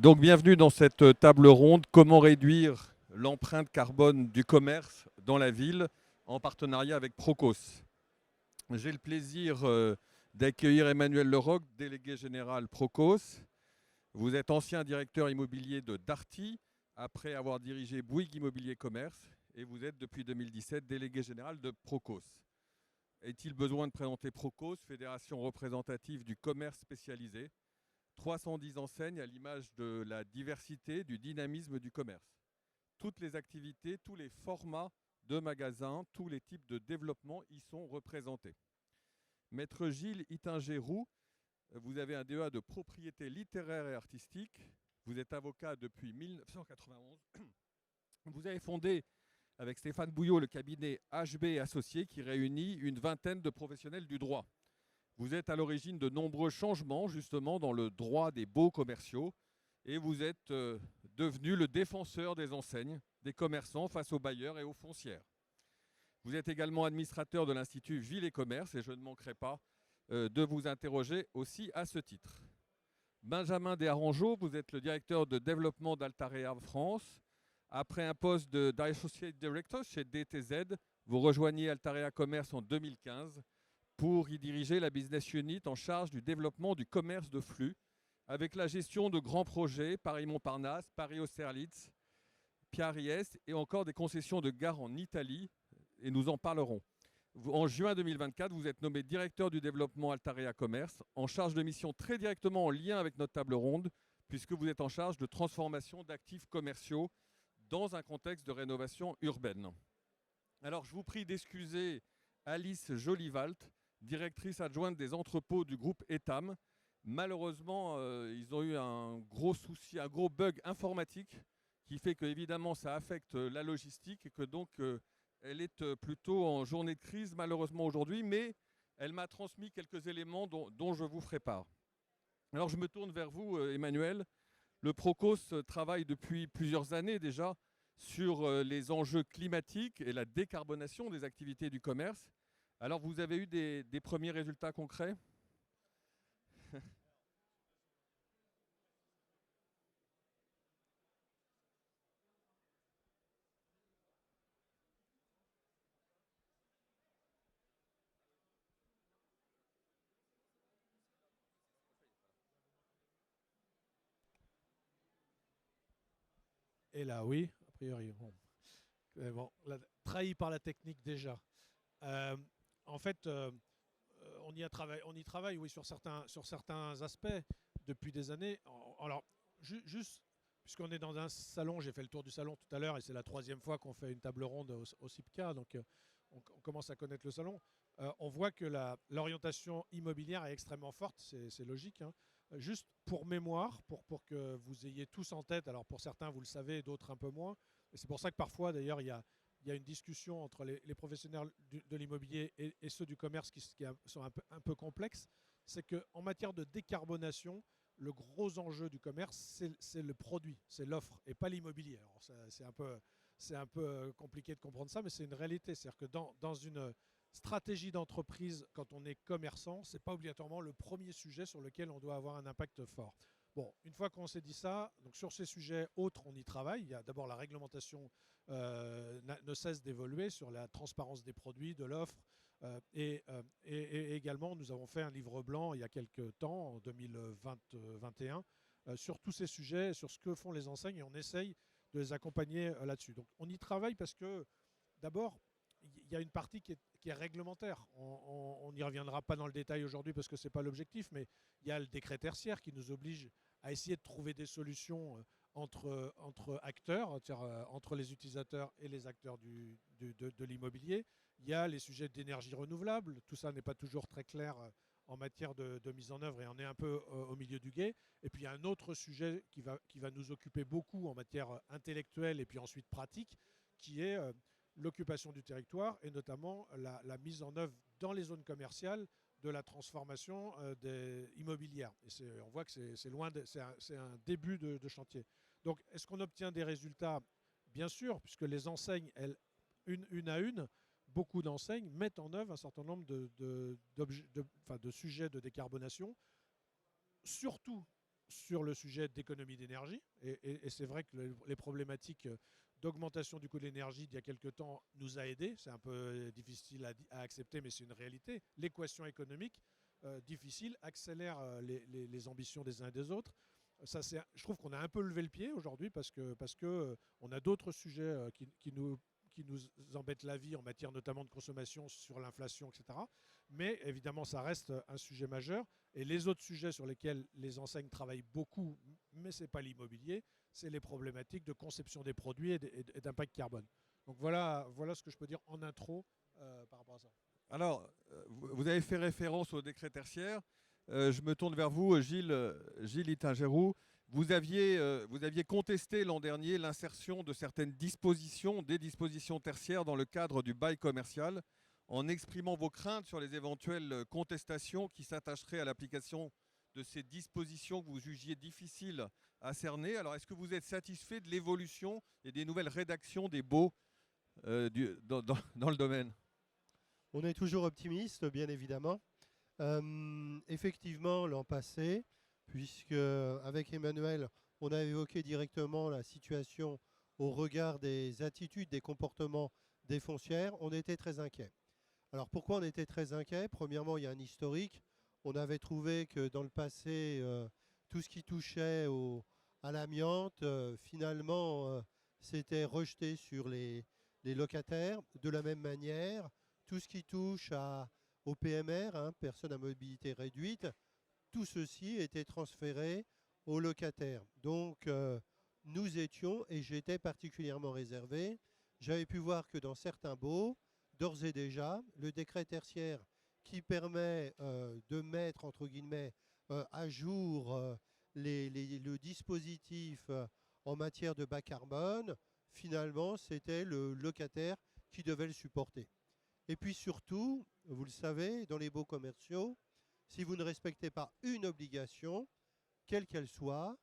Donc bienvenue dans cette table ronde, comment réduire l'empreinte carbone du commerce dans la ville en partenariat avec Procos. J'ai le plaisir d'accueillir Emmanuel Leroc, délégué général Procos. Vous êtes ancien directeur immobilier de Darty, après avoir dirigé Bouygues Immobilier Commerce, et vous êtes depuis 2017 délégué général de Procos. Est-il besoin de présenter Procos, fédération représentative du commerce spécialisé, 310 enseignes à l'image de la diversité, du dynamisme du commerce. Toutes les activités, tous les formats de magasins, tous les types de développement y sont représentés. Maître Gilles Ittinger-Roux, vous avez un DEA de propriété littéraire et artistique. Vous êtes avocat depuis 1991. Vous avez fondé avec Stéphane Bouillot le cabinet HB Associés qui réunit une vingtaine de professionnels du droit. Vous êtes à l'origine de nombreux changements justement dans le droit des baux commerciaux et vous êtes devenu le défenseur des enseignes, des commerçants face aux bailleurs et aux foncières. Vous êtes également administrateur de l'Institut Ville et Commerce et je ne manquerai pas de vous interroger aussi à ce titre. Benjamin Desarrangeaux, vous êtes le directeur de développement d'Altarea France. Après un poste d'Associate Director chez DTZ, vous rejoignez Altarea Commerce en 2015 pour y diriger la business unit en charge du développement du commerce de flux, avec la gestion de grands projets, Paris-Montparnasse, Paris-Austerlitz, Piariès et encore des concessions de gare en Italie, et nous en parlerons. En juin 2024, vous êtes nommé directeur du développement Altarea Commerce, en charge de missions très directement en lien avec notre table ronde, puisque vous êtes en charge de transformation d'actifs commerciaux dans un contexte de rénovation urbaine. Alors, je vous prie d'excuser Alice Jolivalt, directrice adjointe des entrepôts du groupe Etam. Malheureusement, ils ont eu un gros souci, un gros bug informatique qui fait que évidemment ça affecte la logistique et que donc elle est plutôt en journée de crise malheureusement aujourd'hui, mais elle m'a transmis quelques éléments dont je vous ferai part. Alors je me tourne vers vous, Emmanuel. Le Procos travaille depuis plusieurs années déjà sur les enjeux climatiques et la décarbonation des activités du commerce. Alors, vous avez eu des premiers résultats concrets ? Et là, oui, a priori. Bon, bon trahi par la technique déjà. Euh, en fait, on y travaille, oui, sur certains aspects depuis des années. Alors, juste, puisqu'on est dans un salon, j'ai fait le tour du salon tout à l'heure et c'est la troisième fois qu'on fait une table ronde au CIPCA, donc on commence à connaître le salon. On voit que l'orientation immobilière est extrêmement forte, c'est logique, hein. Juste pour mémoire, pour que vous ayez tous en tête, alors pour certains vous le savez, d'autres un peu moins, et c'est pour ça que parfois d'ailleurs il y a une discussion entre les professionnels de l'immobilier et ceux du commerce qui sont un peu complexes, c'est qu'en matière de décarbonation, le gros enjeu du commerce, c'est le produit, c'est l'offre et pas l'immobilier. Alors c'est un peu compliqué de comprendre ça, mais c'est une réalité. C'est-à-dire que dans une stratégie d'entreprise, quand on est commerçant, ce n'est pas obligatoirement le premier sujet sur lequel on doit avoir un impact fort. Bon, une fois qu'on s'est dit ça, donc sur ces sujets autres, on y travaille. Il y a d'abord la réglementation ne cesse d'évoluer sur la transparence des produits, de l'offre. Et également, nous avons fait un livre blanc il y a quelques temps, en 2021, sur tous ces sujets, sur ce que font les enseignes, et on essaye de les accompagner là-dessus. Donc on y travaille parce que, d'abord, il y a une partie qui est réglementaire. On n'y reviendra pas dans le détail aujourd'hui parce que ce n'est pas l'objectif, mais il y a le décret tertiaire qui nous oblige à essayer de trouver des solutions entre acteurs, entre les utilisateurs et les acteurs de l'immobilier. Il y a les sujets d'énergie renouvelable. Tout ça n'est pas toujours très clair en matière de mise en œuvre et on est un peu au milieu du gué. Et puis il y a un autre sujet qui va nous occuper beaucoup en matière intellectuelle et puis ensuite pratique, qui est l'occupation du territoire et notamment la mise en œuvre dans les zones commerciales de la transformation immobilière. Et on voit que c'est un début de chantier. Donc, est-ce qu'on obtient des résultats? Bien sûr, puisque les enseignes, elles, une à une, beaucoup d'enseignes mettent en œuvre un certain nombre de sujets de décarbonation, surtout sur le sujet d'économie d'énergie. Et c'est vrai que les problématiques d'augmentation du coût de l'énergie d'il y a quelques temps nous a aidés. C'est un peu difficile à accepter, mais c'est une réalité. L'équation économique difficile accélère les ambitions des uns et des autres. Ça, je trouve qu'on a un peu levé le pied aujourd'hui parce que on a d'autres sujets qui nous embêtent la vie en matière notamment de consommation sur l'inflation, etc. Mais évidemment, ça reste un sujet majeur. Et les autres sujets sur lesquels les enseignes travaillent beaucoup, mais ce n'est pas l'immobilier, c'est les problématiques de conception des produits et d'impact carbone. Donc voilà ce que je peux dire en intro par rapport à ça. Alors, vous avez fait référence au décret tertiaire. Je me tourne vers vous, Gilles Ittingerou. Vous aviez contesté l'an dernier l'insertion de certaines dispositions, des dispositions tertiaires dans le cadre du bail commercial, en exprimant vos craintes sur les éventuelles contestations qui s'attacheraient à l'application de ces dispositions que vous jugiez difficiles à cerner. Alors, est-ce que vous êtes satisfait de l'évolution et des nouvelles rédactions des baux dans le domaine ? On est toujours optimiste, bien évidemment. Effectivement, l'an passé, puisque avec Emmanuel, on a évoqué directement la situation au regard des attitudes, des comportements des foncières, on était très inquiets. Alors pourquoi on était très inquiets? Premièrement, il y a un historique. On avait trouvé que dans le passé, tout ce qui touchait à l'amiante, finalement, c'était rejeté sur les locataires. De la même manière, tout ce qui touche au PMR, personnes à mobilité réduite, tout ceci était transféré aux locataires. Donc, nous étions, et j'étais particulièrement réservé, j'avais pu voir que dans certains baux, d'ores et déjà, le décret tertiaire qui permet de mettre, entre guillemets, à jour le dispositif en matière de bas carbone, finalement, c'était le locataire qui devait le supporter. Et puis surtout, vous le savez, dans les baux commerciaux, si vous ne respectez pas une obligation, quelle qu'elle soit,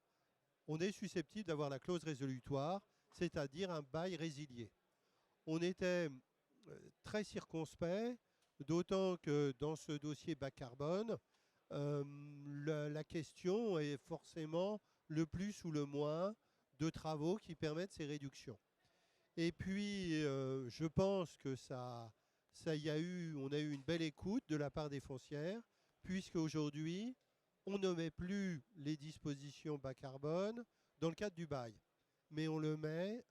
on est susceptible d'avoir la clause résolutoire, c'est-à-dire un bail résilié. On était très circonspect, d'autant que dans ce dossier bas carbone, la question est forcément le plus ou le moins de travaux qui permettent ces réductions. Et puis, je pense que on a eu une belle écoute de la part des foncières, puisque aujourd'hui, on ne met plus les dispositions bas carbone dans le cadre du bail, mais on le met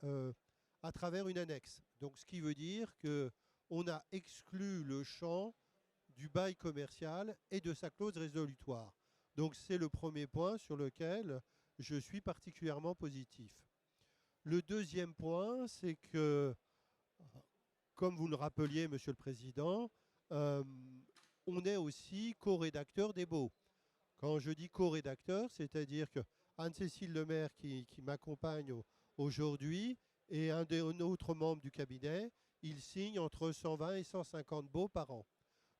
à travers une annexe. Donc, ce qui veut dire qu'on a exclu le champ du bail commercial et de sa clause résolutoire. Donc, c'est le premier point sur lequel je suis particulièrement positif. Le deuxième point, c'est que, comme vous le rappeliez, Monsieur le Président, on est aussi co-rédacteur des baux. Quand je dis co-rédacteur, c'est-à-dire que Anne-Cécile Lemaire, qui m'accompagne aujourd'hui, et un autre membre du cabinet, ils signent entre 120 et 150 baux par an.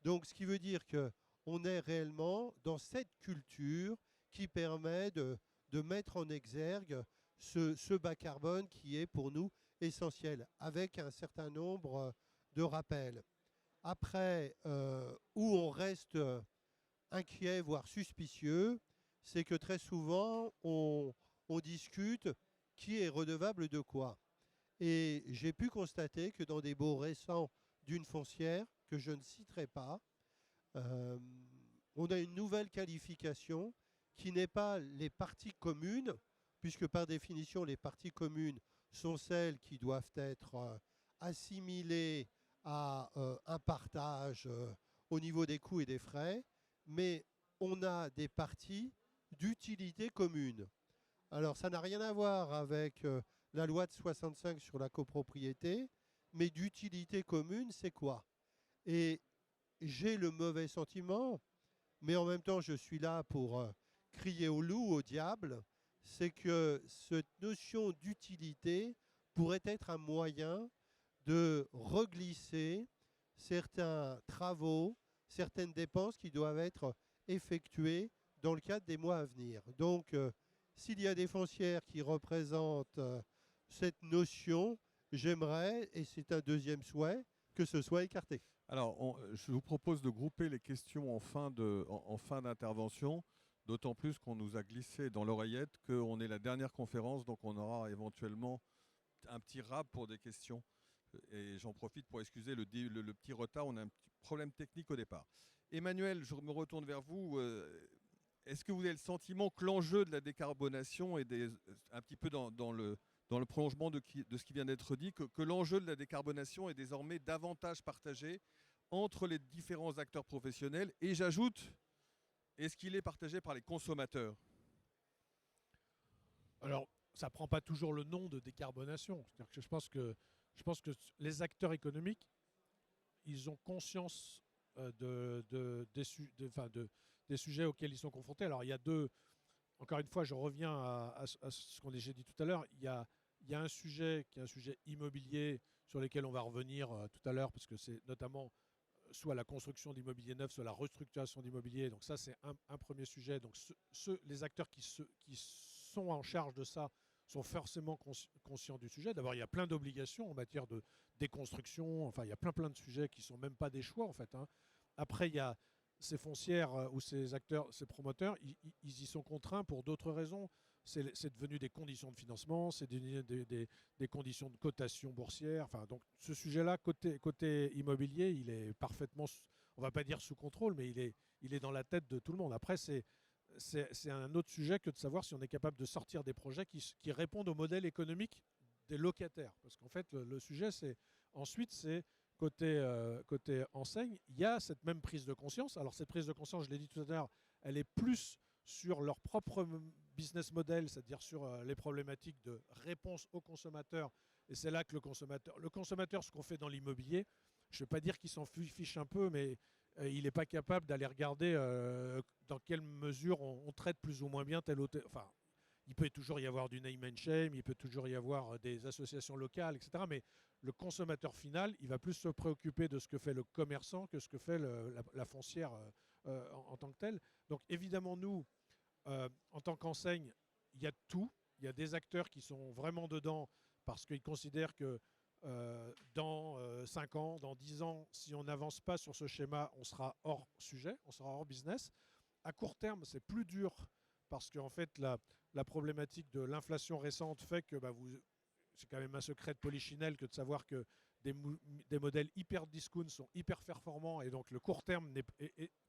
Donc, ce qui veut dire qu'on est réellement dans cette culture qui permet de mettre en exergue ce bas carbone qui est pour nous essentiel, avec un certain nombre de rappels. Après, où on reste inquiet, voire suspicieux, c'est que très souvent, on discute qui est redevable de quoi. Et j'ai pu constater que dans des baux récents d'une foncière, que je ne citerai pas, on a une nouvelle qualification qui n'est pas les parties communes, puisque par définition, les parties communes sont celles qui doivent être assimilées à un partage au niveau des coûts et des frais, mais on a des parties d'utilité commune. Alors, ça n'a rien à voir avec la loi de 65 sur la copropriété, mais d'utilité commune, c'est quoi? Et j'ai le mauvais sentiment, mais en même temps, je suis là pour crier au loup, au diable, c'est que cette notion d'utilité pourrait être un moyen de reglisser certains travaux, certaines dépenses qui doivent être effectuées dans le cadre des mois à venir. Donc, s'il y a des foncières qui représentent cette notion, j'aimerais, et c'est un deuxième souhait, que ce soit écarté. Alors, je vous propose de grouper les questions en fin d'intervention. D'autant plus qu'on nous a glissé dans l'oreillette qu'on est la dernière conférence, donc on aura éventuellement un petit rap pour des questions. Et j'en profite pour excuser le petit retard, on a un petit problème technique au départ. Emmanuel, je me retourne vers vous. Est-ce que vous avez le sentiment que l'enjeu de la décarbonation est un petit peu dans le prolongement de ce qui vient d'être dit, que l'enjeu de la décarbonation est désormais davantage partagé entre les différents acteurs professionnels? Et j'ajoute, est-ce qu'il est partagé par les consommateurs? Alors, ça ne prend pas toujours le nom de décarbonation. C'est-à-dire que je pense que les acteurs économiques, ils ont conscience des sujets auxquels ils sont confrontés. Alors, il y a deux. Encore une fois, je reviens à ce qu'on a déjà dit tout à l'heure. Il y a un sujet qui est un sujet immobilier sur lequel on va revenir tout à l'heure, parce que c'est notamment soit la construction d'immobilier neuf, soit la restructuration d'immobilier. Donc ça, c'est un premier sujet. Donc les acteurs qui sont en charge de ça sont forcément conscients du sujet. D'abord, il y a plein d'obligations en matière de déconstruction. Enfin, il y a plein de sujets qui ne sont même pas des choix, en fait. Après, il y a ces foncières ou ces acteurs, ces promoteurs, ils y sont contraints pour d'autres raisons. C'est devenu des conditions de financement, c'est devenu des conditions de cotation boursière. Enfin, donc ce sujet-là, côté immobilier, il est parfaitement, on ne va pas dire sous contrôle, mais il est dans la tête de tout le monde. Après, c'est un autre sujet que de savoir si on est capable de sortir des projets qui répondent au modèle économique des locataires. Parce qu'en fait, le sujet, ensuite, c'est côté enseigne, il y a cette même prise de conscience. Alors cette prise de conscience, je l'ai dit tout à l'heure, elle est plus sur leur propre business model, c'est-à-dire sur les problématiques de réponse aux consommateurs. Et c'est là que le consommateur, ce qu'on fait dans l'immobilier, je ne vais pas dire qu'il s'en fiche un peu, mais il n'est pas capable d'aller regarder dans quelle mesure on traite plus ou moins bien tel ou tel. Enfin, il peut toujours y avoir du name and shame, il peut toujours y avoir des associations locales, etc. Mais le consommateur final, il va plus se préoccuper de ce que fait le commerçant que ce que fait la foncière en tant que telle. Donc évidemment, nous, en tant qu'enseigne, il y a tout. Il y a des acteurs qui sont vraiment dedans parce qu'ils considèrent que dans 5 ans, dans 10 ans, si on n'avance pas sur ce schéma, on sera hors sujet, on sera hors business. À court terme, c'est plus dur parce qu'en fait, la problématique de l'inflation récente fait que c'est quand même un secret de polichinelle que de savoir que des modèles hyper discount sont hyper performants et donc le court terme,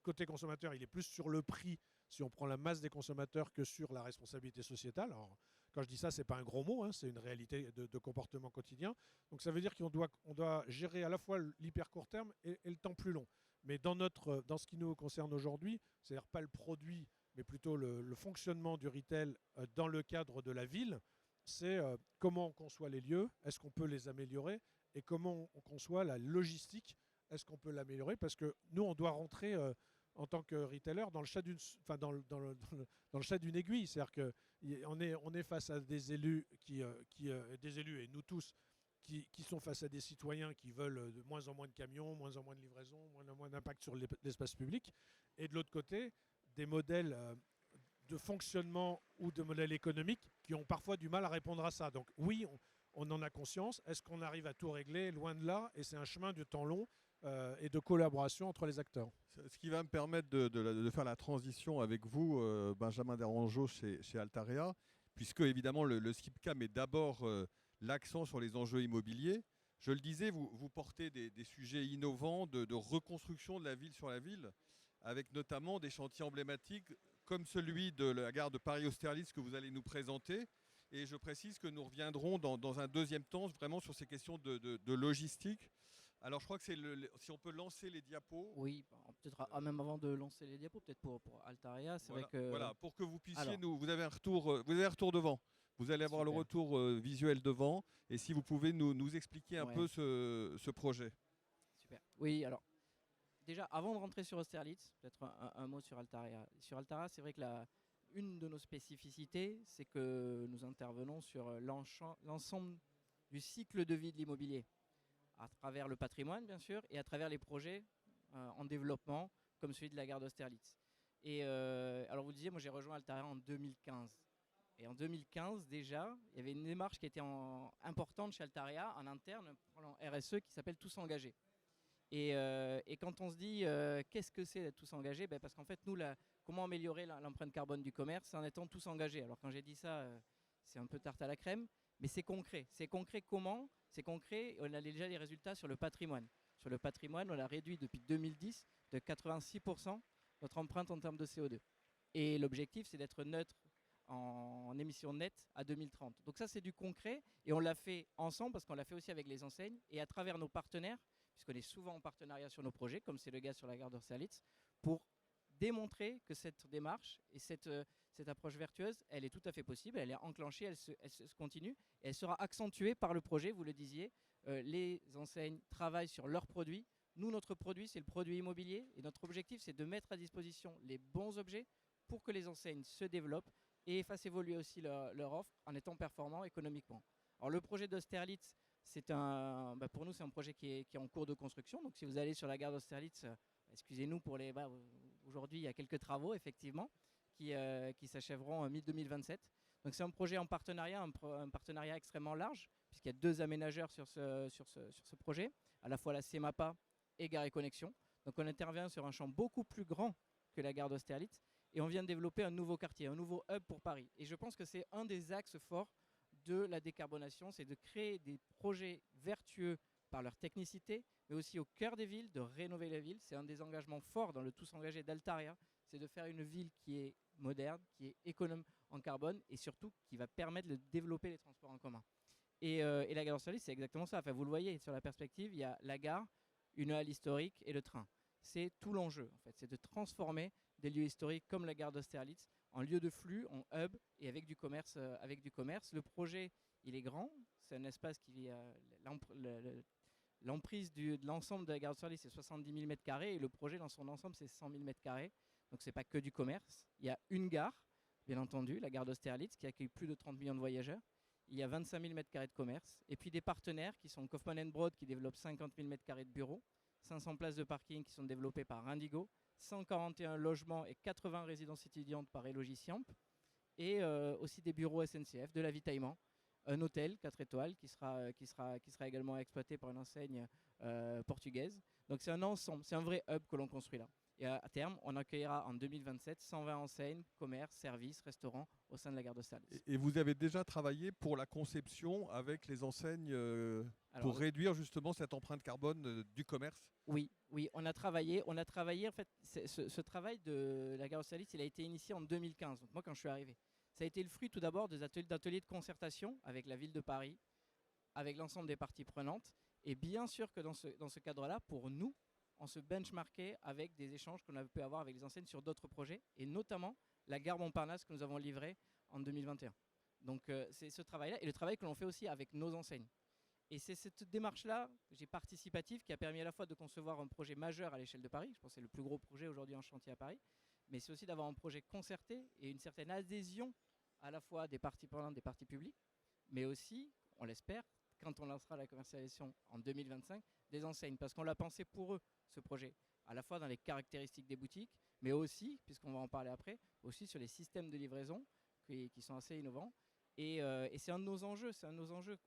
côté consommateur, il est plus sur le prix si on prend la masse des consommateurs que sur la responsabilité sociétale. Alors, quand je dis ça, ce n'est pas un gros mot, hein, c'est une réalité de comportement quotidien. Donc ça veut dire qu'on doit gérer à la fois l'hyper court terme et le temps plus long. Mais dans ce qui nous concerne aujourd'hui, c'est-à-dire pas le produit, mais plutôt le fonctionnement du retail dans le cadre de la ville, c'est comment on conçoit les lieux, est-ce qu'on peut les améliorer, et comment on conçoit la logistique, est-ce qu'on peut l'améliorer, parce que nous, on doit rentrer en tant que retailer dans le chat dans le chat d'une aiguille. C'est-à-dire qu'on est face à des élus, des élus et nous tous, qui sont face à des citoyens qui veulent de moins en moins de camions, moins en moins de livraisons, moins en moins d'impact sur l'espace public. Et de l'autre côté, des modèles de fonctionnement ou de modèles économiques qui ont parfois du mal à répondre à ça. Donc oui, on en a conscience. Est-ce qu'on arrive à tout régler? Loin de là. Et c'est un chemin de temps long et de collaboration entre les acteurs. Ce qui va me permettre de faire la transition avec vous, Benjamin Derangeau chez Altarea, puisque évidemment le SkipCam est d'abord l'accent sur les enjeux immobiliers. Je le disais, vous portez des sujets innovants de reconstruction de la ville sur la ville, avec notamment des chantiers emblématiques comme celui de la gare de Paris-Austerlitz que vous allez nous présenter. Et je précise que nous reviendrons dans un deuxième temps vraiment sur ces questions de logistique. Alors je crois que si on peut lancer les diapos. Oui, peut-être même avant de lancer les diapos, peut-être pour Altarea, c'est Voilà, vrai que... voilà, pour que vous puissiez Alors, vous avez un retour devant. Vous allez avoir le super. retour visuel devant. Et si vous pouvez nous expliquer un Ouais. peu ce projet. Super. Oui, alors, déjà, avant de rentrer sur Austerlitz, peut-être un mot sur Altarea. Sur Altarea, c'est vrai que une de nos spécificités, c'est que nous intervenons sur l'ensemble du cycle de vie de l'immobilier, à travers le patrimoine, bien sûr, et à travers les projets en développement, comme celui de la gare d'Austerlitz. Et alors, vous disiez, moi, j'ai rejoint Altarea en 2015. Et en 2015, déjà, il y avait une démarche qui était importante chez Altarea, en interne, un plan RSE qui s'appelle Tous engagés. Et quand on se dit qu'est-ce que c'est d'être tous engagés, parce qu'en fait, nous, comment améliorer l'empreinte carbone du commerce en étant tous engagés. Alors quand j'ai dit ça, c'est un peu tarte à la crème, mais c'est concret. C'est concret comment? C'est concret, on a déjà des résultats sur le patrimoine. Sur le patrimoine, on a réduit depuis 2010 de 86% notre empreinte en termes de CO2. Et l'objectif, c'est d'être neutre en émissions nettes à 2030. Donc ça, c'est du concret et on l'a fait ensemble parce qu'on l'a fait aussi avec les enseignes et à travers nos partenaires, puisqu'on est souvent en partenariat sur nos projets, comme c'est le cas sur la gare d'Austerlitz, pour démontrer que cette démarche et cette approche vertueuse, elle est tout à fait possible, elle est enclenchée, elle se continue et elle sera accentuée par le projet, vous le disiez. Les enseignes travaillent sur leurs produits. Nous, notre produit, c'est le produit immobilier et notre objectif, c'est de mettre à disposition les bons objets pour que les enseignes se développent et fassent évoluer aussi leur offre en étant performants économiquement. Alors le projet d'Austerlitz, pour nous, c'est un projet qui est en cours de construction. Donc si vous allez sur la gare d'Austerlitz, excusez-nous pour les... aujourd'hui, il y a quelques travaux, effectivement, qui s'achèveront mi-2027. Donc c'est un projet en partenariat, un partenariat extrêmement large, puisqu'il y a 2 aménageurs sur ce projet, à la fois la CEMAPA et Gare et Connexion. Donc on intervient sur un champ beaucoup plus grand que la gare d'Austerlitz, et on vient de développer un nouveau quartier, un nouveau hub pour Paris. Et je pense que c'est un des axes forts de la décarbonation, c'est de créer des projets vertueux par leur technicité, mais aussi au cœur des villes, de rénover la ville. C'est un des engagements forts dans le Tous engagés d'Altaria, c'est de faire une ville qui est moderne, qui est économe en carbone et surtout qui va permettre de développer les transports en commun. Et la gare d'Austerlitz, c'est exactement ça. Enfin, vous le voyez sur la perspective, il y a la gare, une halle historique et le train. C'est tout l'enjeu, en fait, c'est de transformer des lieux historiques comme la gare d'Austerlitz en lieu de flux, en hub et avec du commerce. Le projet, il est grand. C'est un espace qui l'emprise de l'ensemble de la gare d'Austerlitz, c'est 70 000 m² et le projet dans son ensemble, c'est 100 000 m². Donc c'est pas que du commerce. Il y a une gare, bien entendu, la gare d'Austerlitz, qui accueille plus de 30 millions de voyageurs. Il y a 25 000 m² de commerce. Et puis des partenaires qui sont Kaufmann Broad qui développe 50 000 m² de bureaux, 500 places de parking qui sont développées par Indigo, 141 logements et 80 résidences étudiantes par Elogiciamp, et aussi des bureaux SNCF, de l'avitaillement, un hôtel 4 étoiles qui sera également exploité par une enseigne portugaise. Donc c'est un ensemble, c'est un vrai hub que l'on construit là. Et à terme, on accueillera en 2027 120 enseignes, commerces, services, restaurants au sein de la gare d'Austerlitz. Et vous avez déjà travaillé pour la conception avec les enseignes pour réduire justement cette empreinte carbone du commerce? Oui, on a travaillé. En fait, ce travail de la gare d'Austerlitz, il a été initié en 2015. Donc moi, quand je suis arrivé, ça a été le fruit tout d'abord d'ateliers de concertation avec la ville de Paris, avec l'ensemble des parties prenantes. Et bien sûr que dans ce cadre-là, pour nous, on se benchmarkait avec des échanges qu'on avait pu avoir avec les enseignes sur d'autres projets, et notamment la gare Montparnasse que nous avons livrée en 2021. Donc c'est ce travail-là, et le travail que l'on fait aussi avec nos enseignes. Et c'est cette démarche-là, participative, qui a permis à la fois de concevoir un projet majeur à l'échelle de Paris, je pense que c'est le plus gros projet aujourd'hui en chantier à Paris, mais c'est aussi d'avoir un projet concerté et une certaine adhésion à la fois des parties prenantes, des parties publiques, mais aussi, on l'espère, quand on lancera la commercialisation en 2025, des enseignes, parce qu'on l'a pensé pour eux, ce projet, à la fois dans les caractéristiques des boutiques, mais aussi, puisqu'on va en parler après, aussi sur les systèmes de livraison qui sont assez innovants. Et c'est un de nos enjeux,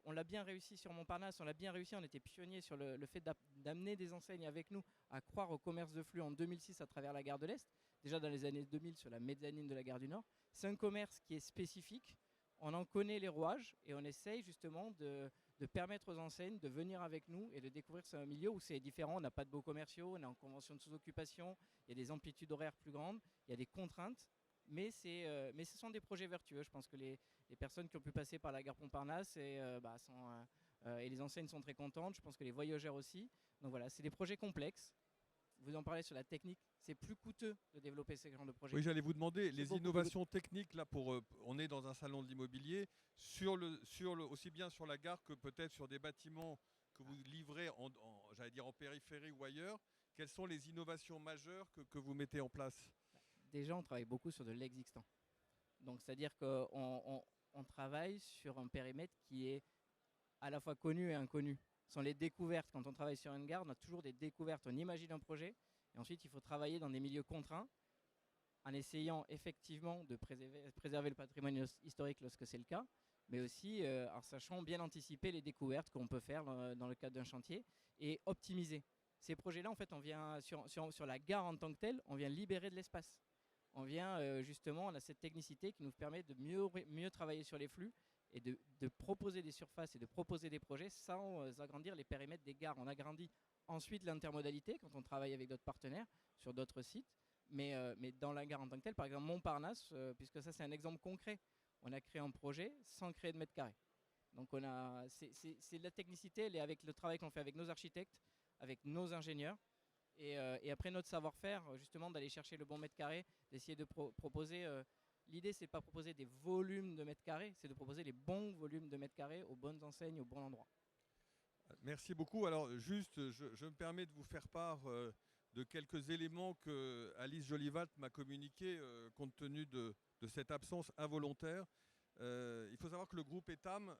On l'a bien réussi sur Montparnasse, on était pionniers sur le fait d'amener des enseignes avec nous à croire au commerce de flux en 2006 à travers la gare de l'Est, déjà dans les années 2000 sur la mezzanine de la gare du Nord. C'est un commerce qui est spécifique, on en connaît les rouages et on essaye justement de permettre aux enseignes de venir avec nous et de découvrir ce milieu où c'est différent. On n'a pas de beaux commerciaux, on est en convention de sous-occupation, il y a des amplitudes horaires plus grandes, il y a des contraintes, mais ce sont des projets vertueux. Je pense que les personnes qui ont pu passer par la gare Montparnasse et les enseignes sont très contentes, je pense que les voyageurs aussi. Donc voilà, c'est des projets complexes. Vous en parlez sur la technique, c'est plus coûteux de développer ces genres de projets. Oui, j'allais vous demander, les innovations techniques, là, on est dans un salon de l'immobilier, aussi bien sur la gare que peut-être sur des bâtiments que vous livrez j'allais dire en périphérie ou ailleurs, quelles sont les innovations majeures que vous mettez en place? Déjà, on travaille beaucoup sur de l'existant. Donc, c'est-à-dire qu'on travaille sur un périmètre qui est à la fois connu et inconnu. Ce sont les découvertes. Quand on travaille sur une gare, on a toujours des découvertes. On imagine un projet et ensuite, il faut travailler dans des milieux contraints en essayant effectivement de préserver le patrimoine historique lorsque c'est le cas, mais aussi en sachant bien anticiper les découvertes qu'on peut faire dans le cadre d'un chantier et optimiser. Ces projets-là, en fait, on vient sur la gare en tant que telle, on vient libérer de l'espace. On vient justement, on a cette technicité qui nous permet de mieux travailler sur les flux et de proposer des surfaces et de proposer des projets sans agrandir les périmètres des gares. On agrandit ensuite l'intermodalité quand on travaille avec d'autres partenaires sur d'autres sites. Mais dans la gare en tant que telle, par exemple Montparnasse, puisque ça c'est un exemple concret, on a créé un projet sans créer de mètres carrés. Donc c'est la technicité, elle est avec le travail qu'on fait avec nos architectes, avec nos ingénieurs, et après notre savoir-faire, justement d'aller chercher le bon mètre carré, d'essayer de proposer. L'idée c'est de pas proposer des volumes de mètres carrés, c'est de proposer les bons volumes de mètres carrés aux bonnes enseignes, au bon endroit. Merci beaucoup. Alors juste, je me permets de vous faire part de quelques éléments que Alice Jolivalt m'a communiqués compte tenu de cette absence involontaire. Il faut savoir que le groupe ETAM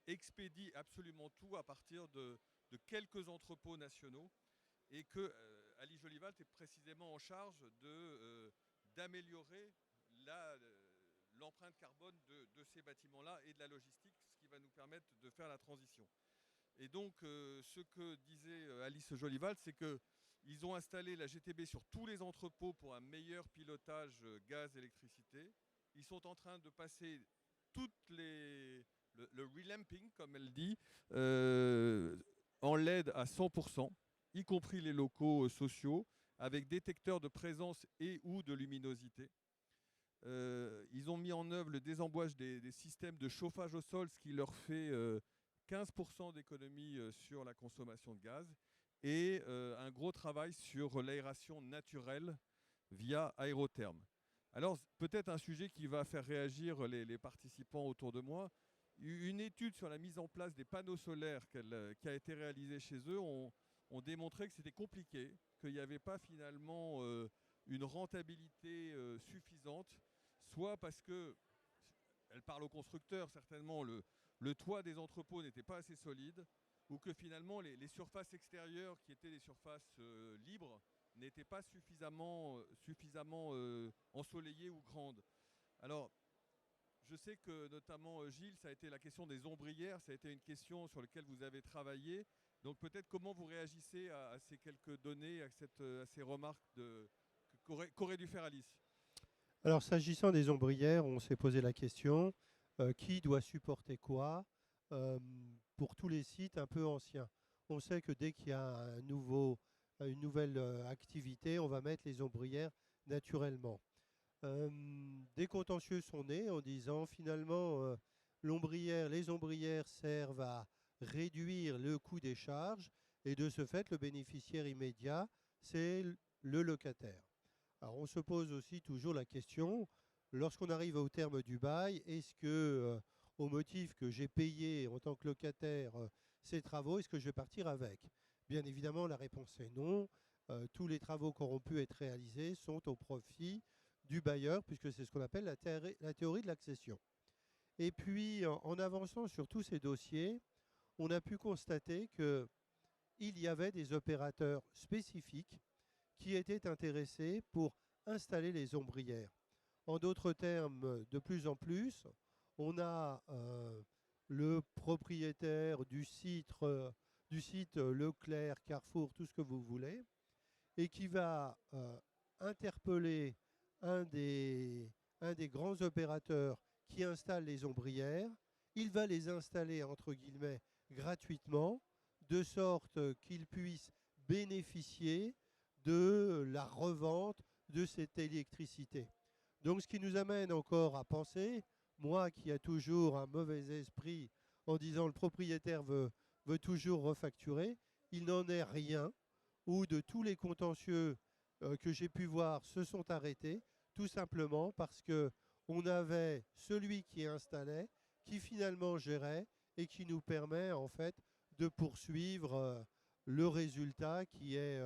expédie absolument tout à partir de quelques entrepôts nationaux et que Alice Jolivalt est précisément en charge d'améliorer l'empreinte carbone de ces bâtiments-là et de la logistique, ce qui va nous permettre de faire la transition. Et donc, ce que disait Alice Jolivalt, c'est qu'ils ont installé la GTB sur tous les entrepôts pour un meilleur pilotage gaz-électricité. Ils sont en train de passer le relamping, comme elle dit, en LED à 100%, y compris les locaux sociaux, avec détecteurs de présence et ou de luminosité. Ils ont mis en œuvre le désembouage des systèmes de chauffage au sol, ce qui leur fait 15% d'économie sur la consommation de gaz et un gros travail sur l'aération naturelle via aérotherme. Alors, peut-être un sujet qui va faire réagir les participants autour de moi. Une étude sur la mise en place des panneaux solaires qui a été réalisée chez eux ont démontré que c'était compliqué, qu'il n'y avait pas finalement une rentabilité suffisante, soit parce que, elle parle aux constructeurs certainement, le toit des entrepôts n'était pas assez solide, ou que finalement les surfaces extérieures qui étaient des surfaces libres n'étaient pas suffisamment ensoleillées ou grandes. Alors, je sais que notamment Gilles, ça a été la question des ombrières, ça a été une question sur laquelle vous avez travaillé. Donc peut-être comment vous réagissez à ces quelques données, à ces remarques qu'aurait dû faire Alice. Alors, s'agissant des ombrières, on s'est posé la question, qui doit supporter quoi pour tous les sites un peu anciens. On sait que dès qu'il y a une nouvelle activité, on va mettre les ombrières naturellement. Des contentieux sont nés en disant finalement les ombrières servent à réduire le coût des charges et de ce fait le bénéficiaire immédiat c'est le locataire. Alors on se pose aussi toujours la question, lorsqu'on arrive au terme du bail, est-ce que au motif que j'ai payé en tant que locataire ces travaux, est-ce que je vais partir avec? Bien évidemment la réponse est non. Tous les travaux qui auront pu être réalisés sont au profit du bailleur, puisque c'est ce qu'on appelle la théorie de l'accession. Et puis, en avançant sur tous ces dossiers, on a pu constater qu'il y avait des opérateurs spécifiques qui étaient intéressés pour installer les ombrières. En d'autres termes, de plus en plus, on a le propriétaire du site Leclerc, Carrefour, tout ce que vous voulez, et qui va interpeller un des grands opérateurs qui installe les ombrières. Il va les installer, entre guillemets, gratuitement, de sorte qu'ils puissent bénéficier de la revente de cette électricité. Donc ce qui nous amène encore à penser, moi qui a toujours un mauvais esprit en disant le propriétaire veut toujours refacturer, il n'en est rien, ou de tous les contentieux que j'ai pu voir se sont arrêtés, tout simplement parce qu'on avait celui qui installait, qui finalement gérait et qui nous permet en fait de poursuivre le résultat qui est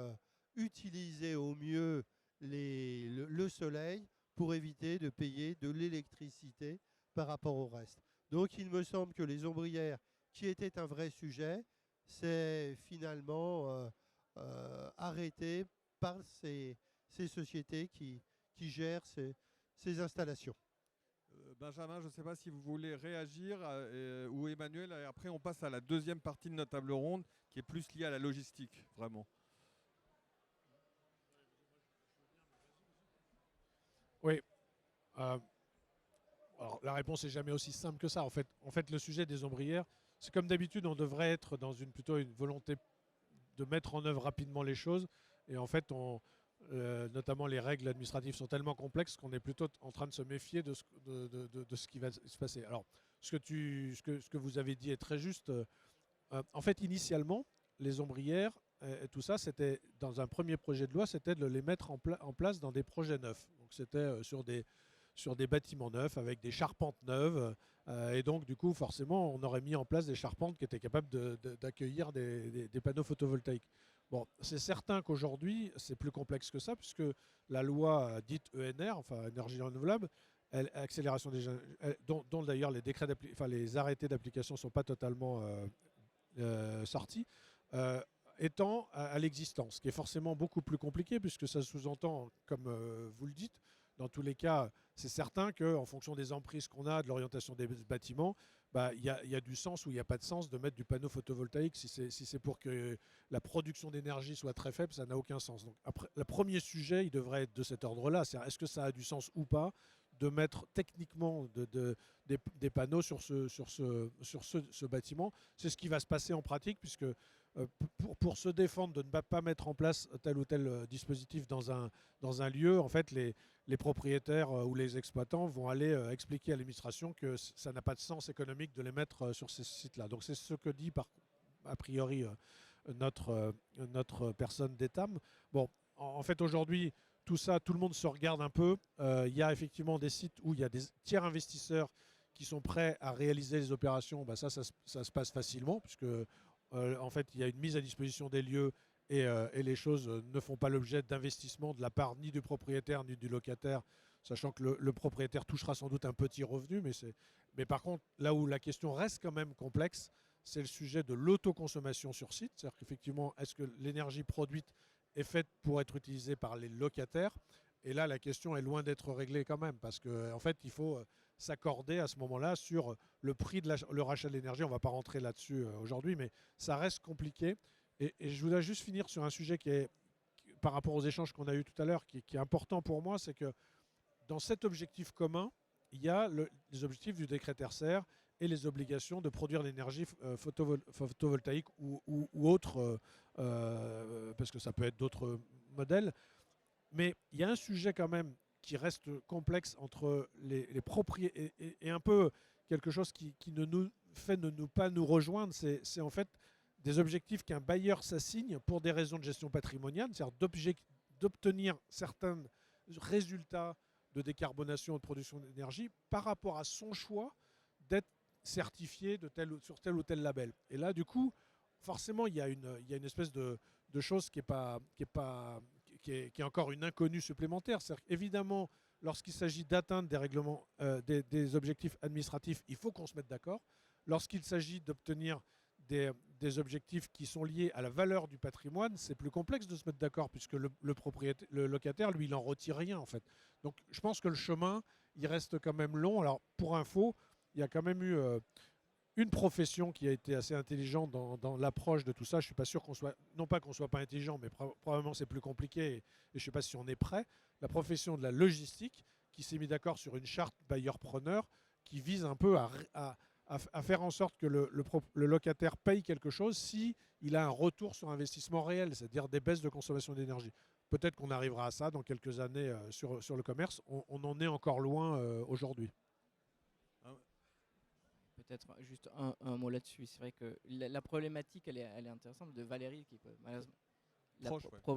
utiliser au mieux le soleil pour éviter de payer de l'électricité par rapport au reste. Donc il me semble que les ombrières, qui étaient un vrai sujet, c'est finalement arrêté par ces sociétés qui gèrent ces installations. Benjamin, je ne sais pas si vous voulez réagir ou Emmanuel, et après on passe à la deuxième partie de notre table ronde qui est plus liée à la logistique, vraiment. Oui. Alors, la réponse n'est jamais aussi simple que ça. En fait, le sujet des ombrières, c'est comme d'habitude, on devrait être dans plutôt une volonté de mettre en œuvre rapidement les choses. Et en fait, notamment les règles administratives sont tellement complexes qu'on est plutôt en train de se méfier de ce qui va se passer. Alors, ce que vous avez dit est très juste. En fait, initialement, les ombrières et tout ça, c'était dans un premier projet de loi, c'était de les mettre en place dans des projets neufs. Donc, c'était sur des bâtiments neufs avec des charpentes neuves. Et donc, du coup, forcément, on aurait mis en place des charpentes qui étaient capables d'accueillir des panneaux photovoltaïques. Bon, c'est certain qu'aujourd'hui, c'est plus complexe que ça, puisque la loi dite ENR, enfin énergie renouvelable, accélération dont d'ailleurs les arrêtés d'application ne sont pas totalement sortis, étant à l'existence, ce qui est forcément beaucoup plus compliqué, puisque ça sous-entend, comme vous le dites, dans tous les cas, c'est certain qu'en fonction des emprises qu'on a, de l'orientation des bâtiments, il y a du sens ou il n'y a pas de sens de mettre du panneau photovoltaïque. Si c'est pour que la production d'énergie soit très faible, ça n'a aucun sens. Donc, après, le premier sujet, il devrait être de cet ordre-là. Est-ce que ça a du sens ou pas de mettre techniquement des panneaux sur ce bâtiment? C'est ce qui va se passer en pratique, puisque pour se défendre de ne pas mettre en place tel ou tel dispositif dans un lieu, en fait, les propriétaires ou les exploitants vont aller expliquer à l'administration que ça n'a pas de sens économique de les mettre sur ces sites-là. Donc c'est ce que dit a priori notre personne d'Etam. Bon, en fait aujourd'hui, tout ça, tout le monde se regarde un peu. Il y a effectivement des sites où il y a des tiers investisseurs qui sont prêts à réaliser les opérations. Ça se passe facilement, puisque en fait, il y a une mise à disposition des lieux et les choses ne font pas l'objet d'investissement de la part ni du propriétaire ni du locataire, sachant que le propriétaire touchera sans doute un petit revenu. Mais par contre, là où la question reste quand même complexe, c'est le sujet de l'autoconsommation sur site. C'est-à-dire qu'effectivement, est-ce que l'énergie produite est faite pour être utilisée par les locataires? Et là, la question est loin d'être réglée quand même, parce qu'en fait, il faut s'accorder à ce moment-là sur le prix de le rachat de l'énergie. On ne va pas rentrer là-dessus aujourd'hui, mais ça reste compliqué. Et je voudrais juste finir sur un sujet par rapport aux échanges qu'on a eus tout à l'heure, qui est important pour moi, c'est que dans cet objectif commun, il y a les objectifs du décret tertiaire et les obligations de produire l'énergie photovoltaïque ou autre, parce que ça peut être d'autres modèles. Mais il y a un sujet quand même qui reste complexe entre les propriétaires et un peu quelque chose qui nous fait ne pas nous rejoindre, c'est en fait des objectifs qu'un bailleur s'assigne pour des raisons de gestion patrimoniale, c'est-à-dire d'obtenir certains résultats de décarbonation et de production d'énergie par rapport à son choix d'être certifié sur tel ou tel label. Et là, du coup, forcément, il y a une espèce de chose qui est encore une inconnue supplémentaire. C'est-à-dire évidemment, lorsqu'il s'agit d'atteindre des règlements, des objectifs administratifs, il faut qu'on se mette d'accord. Lorsqu'il s'agit d'obtenir des objectifs qui sont liés à la valeur du patrimoine, c'est plus complexe de se mettre d'accord, puisque le locataire, lui, il n'en retire rien en fait. Donc je pense que le chemin, il reste quand même long. Alors pour info, il y a quand même eu une profession qui a été assez intelligente dans l'approche de tout ça. Je ne suis pas sûr non pas qu'on ne soit pas intelligent, mais probablement c'est plus compliqué et je ne sais pas si on est prêt. La profession de la logistique qui s'est mis d'accord sur une charte bailleur-preneur qui vise un peu à faire en sorte que le locataire paye quelque chose si il a un retour sur investissement réel, c'est-à-dire des baisses de consommation d'énergie. Peut-être qu'on arrivera à ça dans quelques années sur le commerce. On en est encore loin aujourd'hui. Peut-être juste un mot là-dessus. C'est vrai que la problématique, elle est intéressante de Valérie, qui peut malheureusement.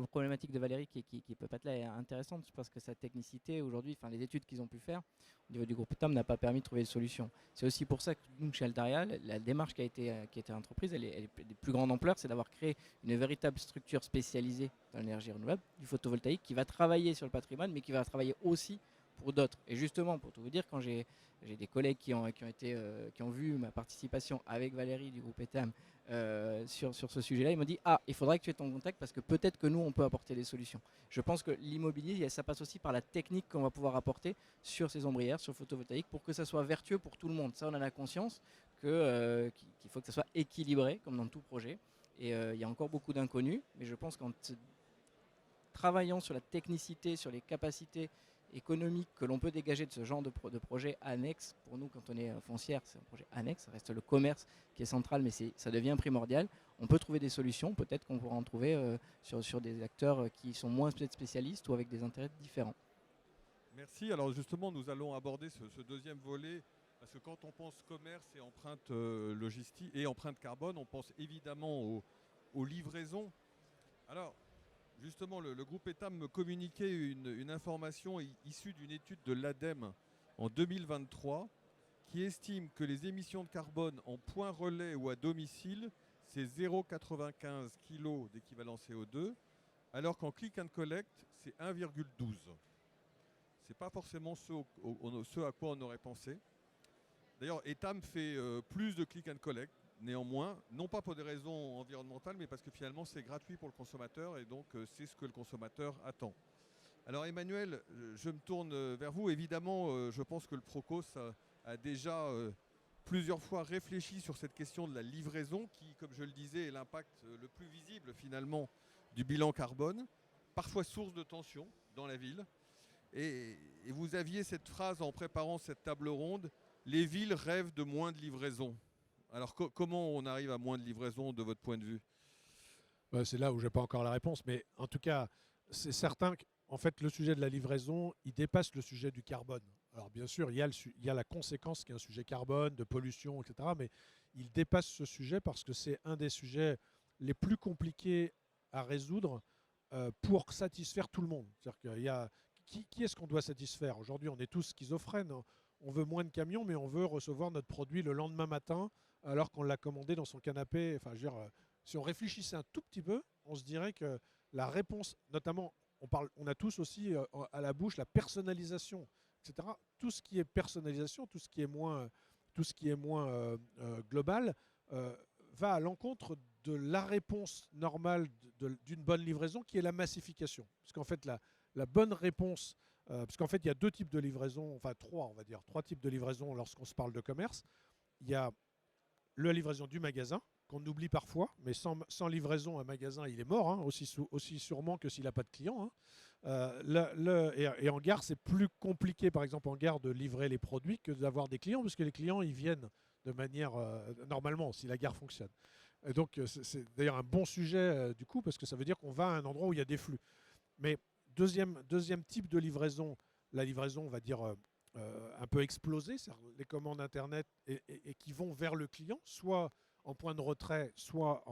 Problématique de Valérie qui peut pas être là est intéressante parce que sa technicité aujourd'hui, enfin les études qu'ils ont pu faire au niveau du groupe Etam n'a pas permis de trouver de solution. C'est aussi pour ça que nous chez Altaria, la démarche qui a été entreprise, elle est de plus grande ampleur, c'est d'avoir créé une véritable structure spécialisée dans l'énergie renouvelable, du photovoltaïque, qui va travailler sur le patrimoine, mais qui va travailler aussi pour d'autres. Et justement, pour tout vous dire, quand j'ai des collègues qui ont vu ma participation avec Valérie du groupe ETAM sur ce sujet-là, ils m'ont dit « Ah, il faudrait que tu aies ton contact parce que peut-être que nous, on peut apporter des solutions. » Je pense que l'immobilier, ça passe aussi par la technique qu'on va pouvoir apporter sur ces ombrières, sur photovoltaïque, pour que ça soit vertueux pour tout le monde. Ça, on en a conscience qu'il faut que ça soit équilibré, comme dans tout projet. Et il y a encore beaucoup d'inconnus, mais je pense qu'en travaillant sur la technicité, sur les capacités économiques que l'on peut dégager de ce genre de projet annexe, pour nous quand on est foncière, c'est un projet annexe, ça reste le commerce qui est central, mais ça devient primordial. On peut trouver des solutions, peut-être qu'on pourra en trouver sur des acteurs qui sont moins spécialistes ou avec des intérêts différents. Merci. Alors justement, nous allons aborder ce deuxième volet, parce que quand on pense commerce et empreinte logistique et empreinte carbone, on pense évidemment aux livraisons. Alors, justement, le groupe ETAM me communiquait une information issue d'une étude de l'ADEME en 2023 qui estime que les émissions de carbone en point relais ou à domicile, c'est 0,95 kg d'équivalent CO2, alors qu'en click and collect, c'est 1,12. Ce n'est pas forcément ce à quoi on aurait pensé. D'ailleurs, ETAM fait plus de click and collect, néanmoins, non pas pour des raisons environnementales, mais parce que finalement c'est gratuit pour le consommateur et donc c'est ce que le consommateur attend. Alors Emmanuel, je me tourne vers vous. Évidemment, je pense que le Procos a déjà plusieurs fois réfléchi sur cette question de la livraison qui, comme je le disais, est l'impact le plus visible finalement du bilan carbone, parfois source de tension dans la ville. Et vous aviez cette phrase en préparant cette table ronde, les villes rêvent de moins de livraison. Alors comment on arrive à moins de livraison de votre point de vue ? C'est là où je n'ai pas encore la réponse, mais en tout cas, c'est certain qu'en fait, le sujet de la livraison, il dépasse le sujet du carbone. Alors bien sûr, il y a la conséquence qui est un sujet carbone, de pollution, etc., mais il dépasse ce sujet parce que c'est un des sujets les plus compliqués à résoudre pour satisfaire tout le monde. C'est-à-dire qu'il y a qui est-ce qu'on doit satisfaire ? Aujourd'hui, on est tous schizophrènes. On veut moins de camions, mais on veut recevoir notre produit le lendemain matin alors qu'on l'a commandé dans son canapé. Enfin, je veux dire, si on réfléchissait un tout petit peu, on se dirait que la réponse, notamment, on a tous aussi à la bouche la personnalisation, etc. Tout ce qui est personnalisation, tout ce qui est moins global, va à l'encontre de la réponse normale d'une bonne livraison, qui est la massification. Parce qu'en fait, la bonne réponse, parce qu'en fait, il y a deux types de livraison, enfin trois, on va dire, trois types de livraison lorsqu'on se parle de commerce. Il y a la livraison du magasin, qu'on oublie parfois, mais sans livraison, un magasin, il est mort, hein, aussi sûrement que s'il n'a pas de clients. Et en gare, c'est plus compliqué, par exemple, en gare, de livrer les produits que d'avoir des clients, parce que les clients, ils viennent de manière, normalement, si la gare fonctionne. Et donc, c'est d'ailleurs un bon sujet, du coup, parce que ça veut dire qu'on va à un endroit où il y a des flux. Mais deuxième type de livraison, la livraison, on va dire, un peu explosée, c'est-à-dire les commandes Internet et qui vont vers le client, soit en point de retrait, soit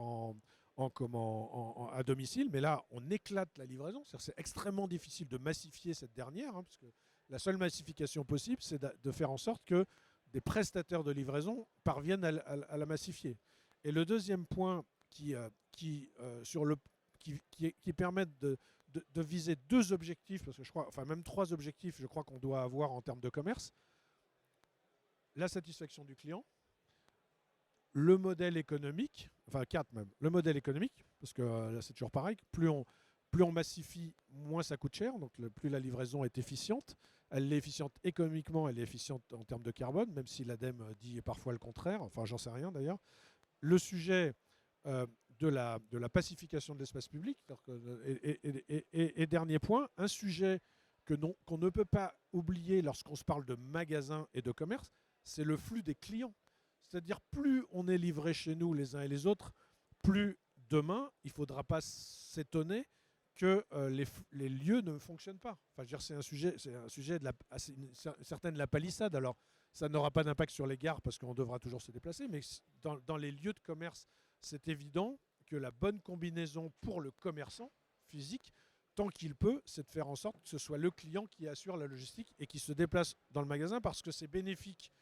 à domicile. Mais là, on éclate la livraison. C'est extrêmement difficile de massifier cette dernière, hein, parce que la seule massification possible, c'est de faire en sorte que des prestataires de livraison parviennent à la massifier. Et le deuxième point qui permet de viser deux objectifs, parce que je crois, enfin même trois objectifs, je crois qu'on doit avoir en termes de commerce: la satisfaction du client, le modèle économique, enfin quatre même, le modèle économique, parce que là c'est toujours pareil, plus on massifie, moins ça coûte cher, donc plus la livraison est efficiente. Elle est efficiente économiquement, elle est efficiente en termes de carbone, même si l'ADEME dit parfois le contraire, enfin j'en sais rien d'ailleurs. Le sujet de la pacification de l'espace public, et dernier point, un sujet qu'on ne peut pas oublier lorsqu'on se parle de magasins et de commerce, c'est le flux des clients. C'est-à-dire, plus on est livré chez nous les uns et les autres, plus demain, il ne faudra pas s'étonner que les lieux ne fonctionnent pas. Enfin, je veux dire, c'est un sujet de certaine la palissade. Alors, ça n'aura pas d'impact sur les gares parce qu'on devra toujours se déplacer, mais dans les lieux de commerce, c'est évident que la bonne combinaison pour le commerçant physique, tant qu'il peut, c'est de faire en sorte que ce soit le client qui assure la logistique et qui se déplace dans le magasin, parce que c'est bénéfique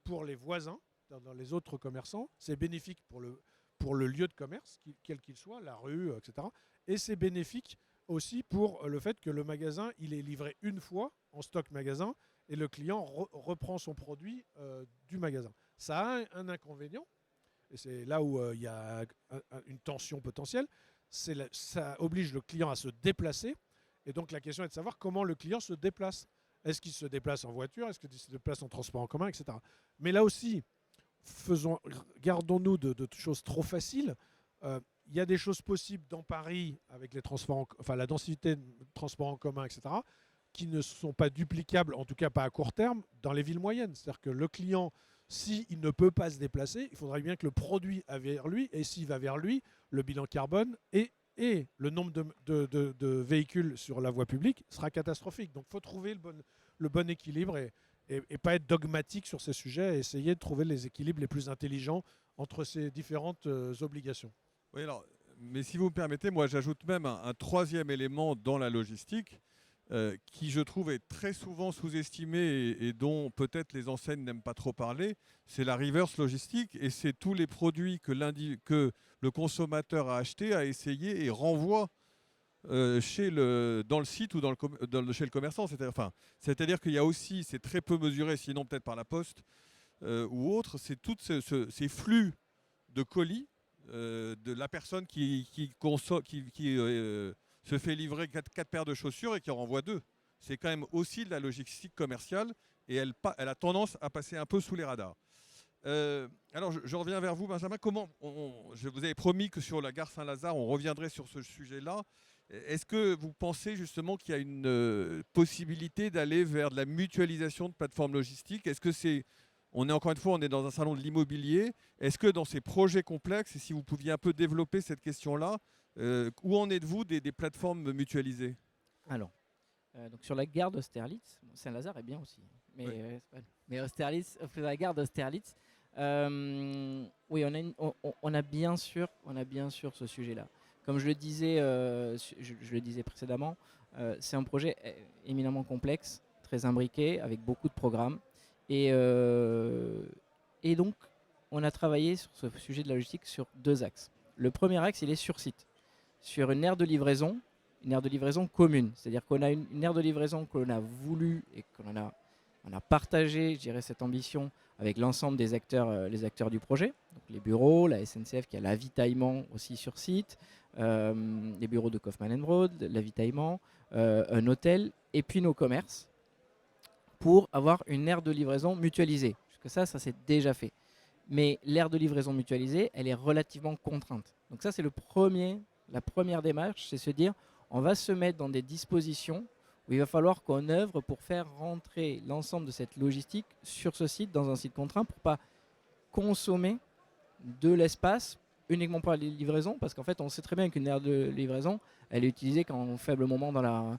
pour les voisins, dans les autres commerçants, c'est bénéfique pour le lieu de commerce, quel qu'il soit, la rue, etc. Et c'est bénéfique aussi pour le fait que le magasin, il est livré une fois en stock magasin et le client reprend son produit du magasin. Ça a un inconvénient, et c'est là où il y a une tension potentielle, ça oblige le client à se déplacer, et donc la question est de savoir comment le client se déplace. Est-ce qu'il se déplace en voiture? Est-ce qu'il se déplace en transport en commun, etc. Mais là aussi, gardons-nous de choses trop faciles. Il y a des choses possibles dans Paris avec les transports, enfin la densité de transports en commun, etc., qui ne sont pas duplicables, en tout cas pas à court terme, dans les villes moyennes. C'est-à-dire que le client, s'il ne peut pas se déplacer, il faudrait bien que le produit aille vers lui, et s'il va vers lui, le bilan carbone et le nombre de véhicules sur la voie publique sera catastrophique. Donc il faut trouver le bon équilibre et pas être dogmatique sur ces sujets, et essayer de trouver les équilibres les plus intelligents entre ces différentes obligations. Oui, alors, mais si vous me permettez, moi j'ajoute même un troisième élément dans la logistique qui, je trouve, est très souvent sous-estimé et dont peut-être les enseignes n'aiment pas trop parler, c'est la reverse logistique, et c'est tous les produits que le consommateur a achetés, a essayé et renvoie dans le site ou chez le commerçant. C'est-à-dire qu'il y a aussi, c'est très peu mesuré, sinon peut-être par la poste ou autre, c'est tous ces flux de colis de la personne qui se fait livrer 4 paires de chaussures et qui en renvoie 2. C'est quand même aussi de la logistique commerciale, et elle a tendance à passer un peu sous les radars. Alors, je reviens vers vous, Benjamin. Je vous avais promis que sur la gare Saint-Lazare, on reviendrait sur ce sujet-là. Est-ce que vous pensez justement qu'il y a une possibilité d'aller vers de la mutualisation de plateformes logistiques? Est-ce que on est dans un salon de l'immobilier. Est-ce que dans ces projets complexes, et si vous pouviez un peu développer cette question-là, où en êtes-vous des plateformes mutualisées? Alors, donc sur la gare d'Austerlitz, Saint-Lazare est bien aussi, mais, Oui. Mais Austerlitz, la gare d'Austerlitz, oui, on a bien sûr ce sujet-là. Comme je le disais, je le disais précédemment, c'est un projet éminemment complexe, très imbriqué, avec beaucoup de programmes. Et donc, on a travaillé sur ce sujet de la logistique sur 2 axes. Le premier axe, il est sur site, sur une aire de livraison commune. C'est-à-dire qu'on a une aire de livraison qu'on a voulu et qu'on a partagé, je dirais, cette ambition avec l'ensemble des acteurs, les acteurs du projet. Donc les bureaux, la SNCF qui a l'avitaillement aussi sur site, les bureaux de Kaufman & Broad, l'avitaillement, un hôtel, et puis nos commerces, pour avoir une aire de livraison mutualisée. Jusque ça c'est déjà fait. Mais l'aire de livraison mutualisée, elle est relativement contrainte. Donc ça, c'est la première démarche, c'est se dire, on va se mettre dans des dispositions où il va falloir qu'on œuvre pour faire rentrer l'ensemble de cette logistique sur ce site, dans un site contraint, pour ne pas consommer de l'espace uniquement pour la livraison, parce qu'en fait, on sait très bien qu'une aire de livraison, elle est utilisée qu'en faible moment dans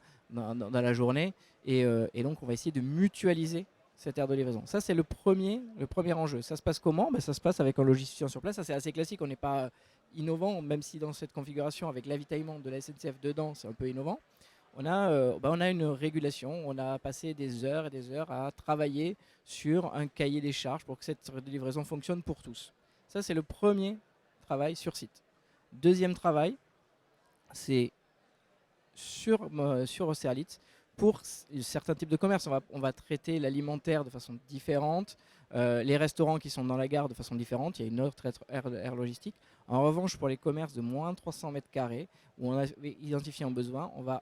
la journée, et donc on va essayer de mutualiser cette aire de livraison. Ça, c'est le premier enjeu. Ça se passe comment? Ça se passe avec un logisticien sur place. Ça, c'est assez classique. On n'est pas innovant, même si dans cette configuration, avec l'avitaillement de la SNCF dedans, c'est un peu innovant. On a une régulation. On a passé des heures et des heures à travailler sur un cahier des charges pour que cette livraison fonctionne pour tous. Ça, c'est le premier travail sur site. Deuxième travail, c'est sur Austerlitz. Pour certains types de commerces, on va traiter l'alimentaire de façon différente, les restaurants qui sont dans la gare de façon différente, il y a une autre aire logistique. En revanche, pour les commerces de moins de 300 mètres carrés, où on a identifié un besoin, on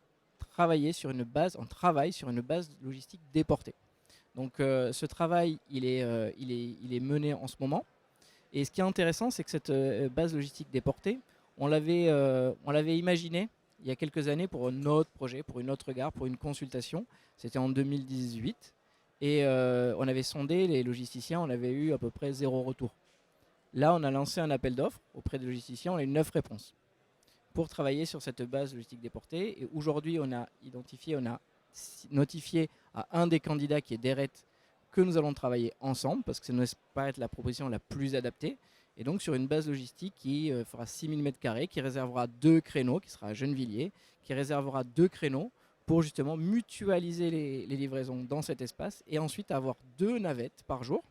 travaille sur une base logistique déportée. Donc ce travail, il est mené en ce moment. Et ce qui est intéressant, c'est que cette base logistique déportée, on l'avait imaginée il y a quelques années pour un autre projet, pour une autre gare, pour une consultation. C'était en 2018. Et on avait sondé les logisticiens, on avait eu à peu près 0 retour. Là, on a lancé un appel d'offres auprès des logisticiens, on a eu 9 réponses pour travailler sur cette base logistique déportée. Et aujourd'hui, on a notifié à un des candidats qui est Deret que nous allons travailler ensemble, parce que ça nous paraît être la proposition la plus adaptée. Et donc sur une base logistique qui fera 6000 m², qui réservera 2 créneaux, qui sera à Gennevilliers, qui réservera 2 créneaux pour justement mutualiser les livraisons dans cet espace, et ensuite avoir 2 navettes par jour.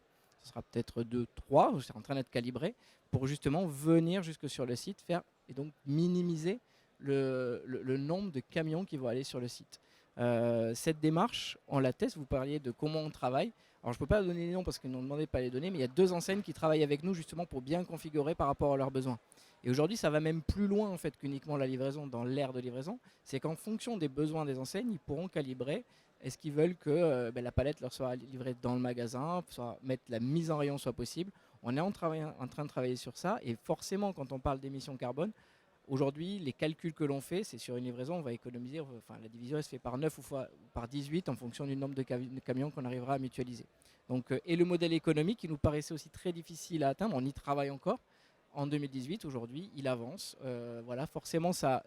Ce sera peut-être 2, 3, c'est en train d'être calibré, pour justement venir jusque sur le site, faire et donc minimiser le nombre de camions qui vont aller sur le site. Cette démarche, on la teste. Vous parliez de comment on travaille. Alors je ne peux pas donner les noms parce qu'ils nous ont demandé de pas les donner, mais il y a 2 enseignes qui travaillent avec nous justement pour bien configurer par rapport à leurs besoins. Et aujourd'hui, ça va même plus loin en fait qu'uniquement la livraison dans l'ère de livraison. C'est qu'en fonction des besoins des enseignes, ils pourront calibrer. Est-ce qu'ils veulent que la palette leur soit livrée dans le magasin, soit mettre la mise en rayon soit possible. On est en train de travailler sur ça. Et forcément, quand on parle d'émissions carbone, aujourd'hui, les calculs que l'on fait, c'est sur une livraison, on va économiser, enfin la division elle se fait par 9 ou par 18 en fonction du nombre de camions qu'on arrivera à mutualiser. Donc, et le modèle économique, qui nous paraissait aussi très difficile à atteindre, on y travaille encore. En 2018, aujourd'hui, il avance. Voilà, forcément, ça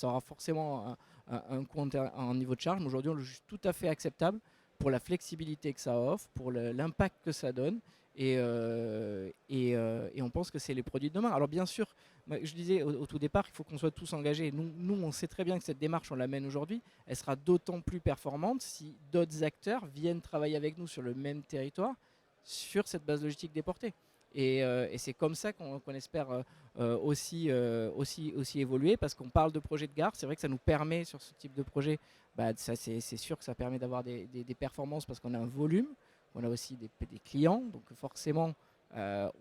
aura forcément un coût en niveau de charge, mais aujourd'hui, on le juge tout à fait acceptable pour la flexibilité que ça offre, pour l'impact que ça donne. Et on pense que c'est les produits de demain. Alors bien sûr, je disais au tout départ qu'il faut qu'on soit tous engagés. Nous, on sait très bien que cette démarche, on la mène aujourd'hui. Elle sera d'autant plus performante si d'autres acteurs viennent travailler avec nous sur le même territoire, sur cette base logistique déportée. Et c'est comme ça qu'on espère aussi évoluer, parce qu'on parle de projet de gare. C'est vrai que ça nous permet, sur ce type de projet, c'est sûr que ça permet d'avoir des performances parce qu'on a un volume. On a aussi des clients, donc forcément, on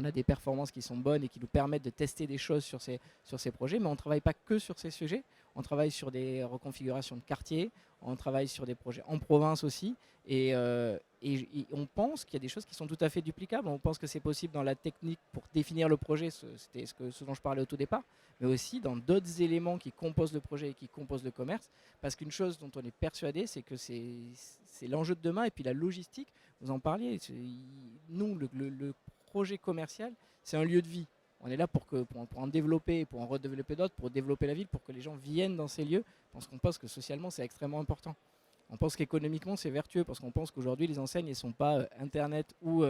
a des performances qui sont bonnes et qui nous permettent de tester des choses sur ces projets, mais on ne travaille pas que sur ces sujets. On travaille sur des reconfigurations de quartiers, on travaille sur des projets en province aussi, et on pense qu'il y a des choses qui sont tout à fait duplicables. On pense que c'est possible dans la technique pour définir le projet, c'était ce dont je parlais au tout départ, mais aussi dans d'autres éléments qui composent le projet et qui composent le commerce, parce qu'une chose dont on est persuadé, c'est que c'est l'enjeu de demain, et puis la logistique, vous en parliez, nous, le projet commercial, c'est un lieu de vie. On est là pour en développer, pour en redévelopper d'autres, pour développer la ville, pour que les gens viennent dans ces lieux, parce qu'on pense que socialement, c'est extrêmement important. On pense qu'économiquement, c'est vertueux, parce qu'on pense qu'aujourd'hui, les enseignes ne sont pas Internet ou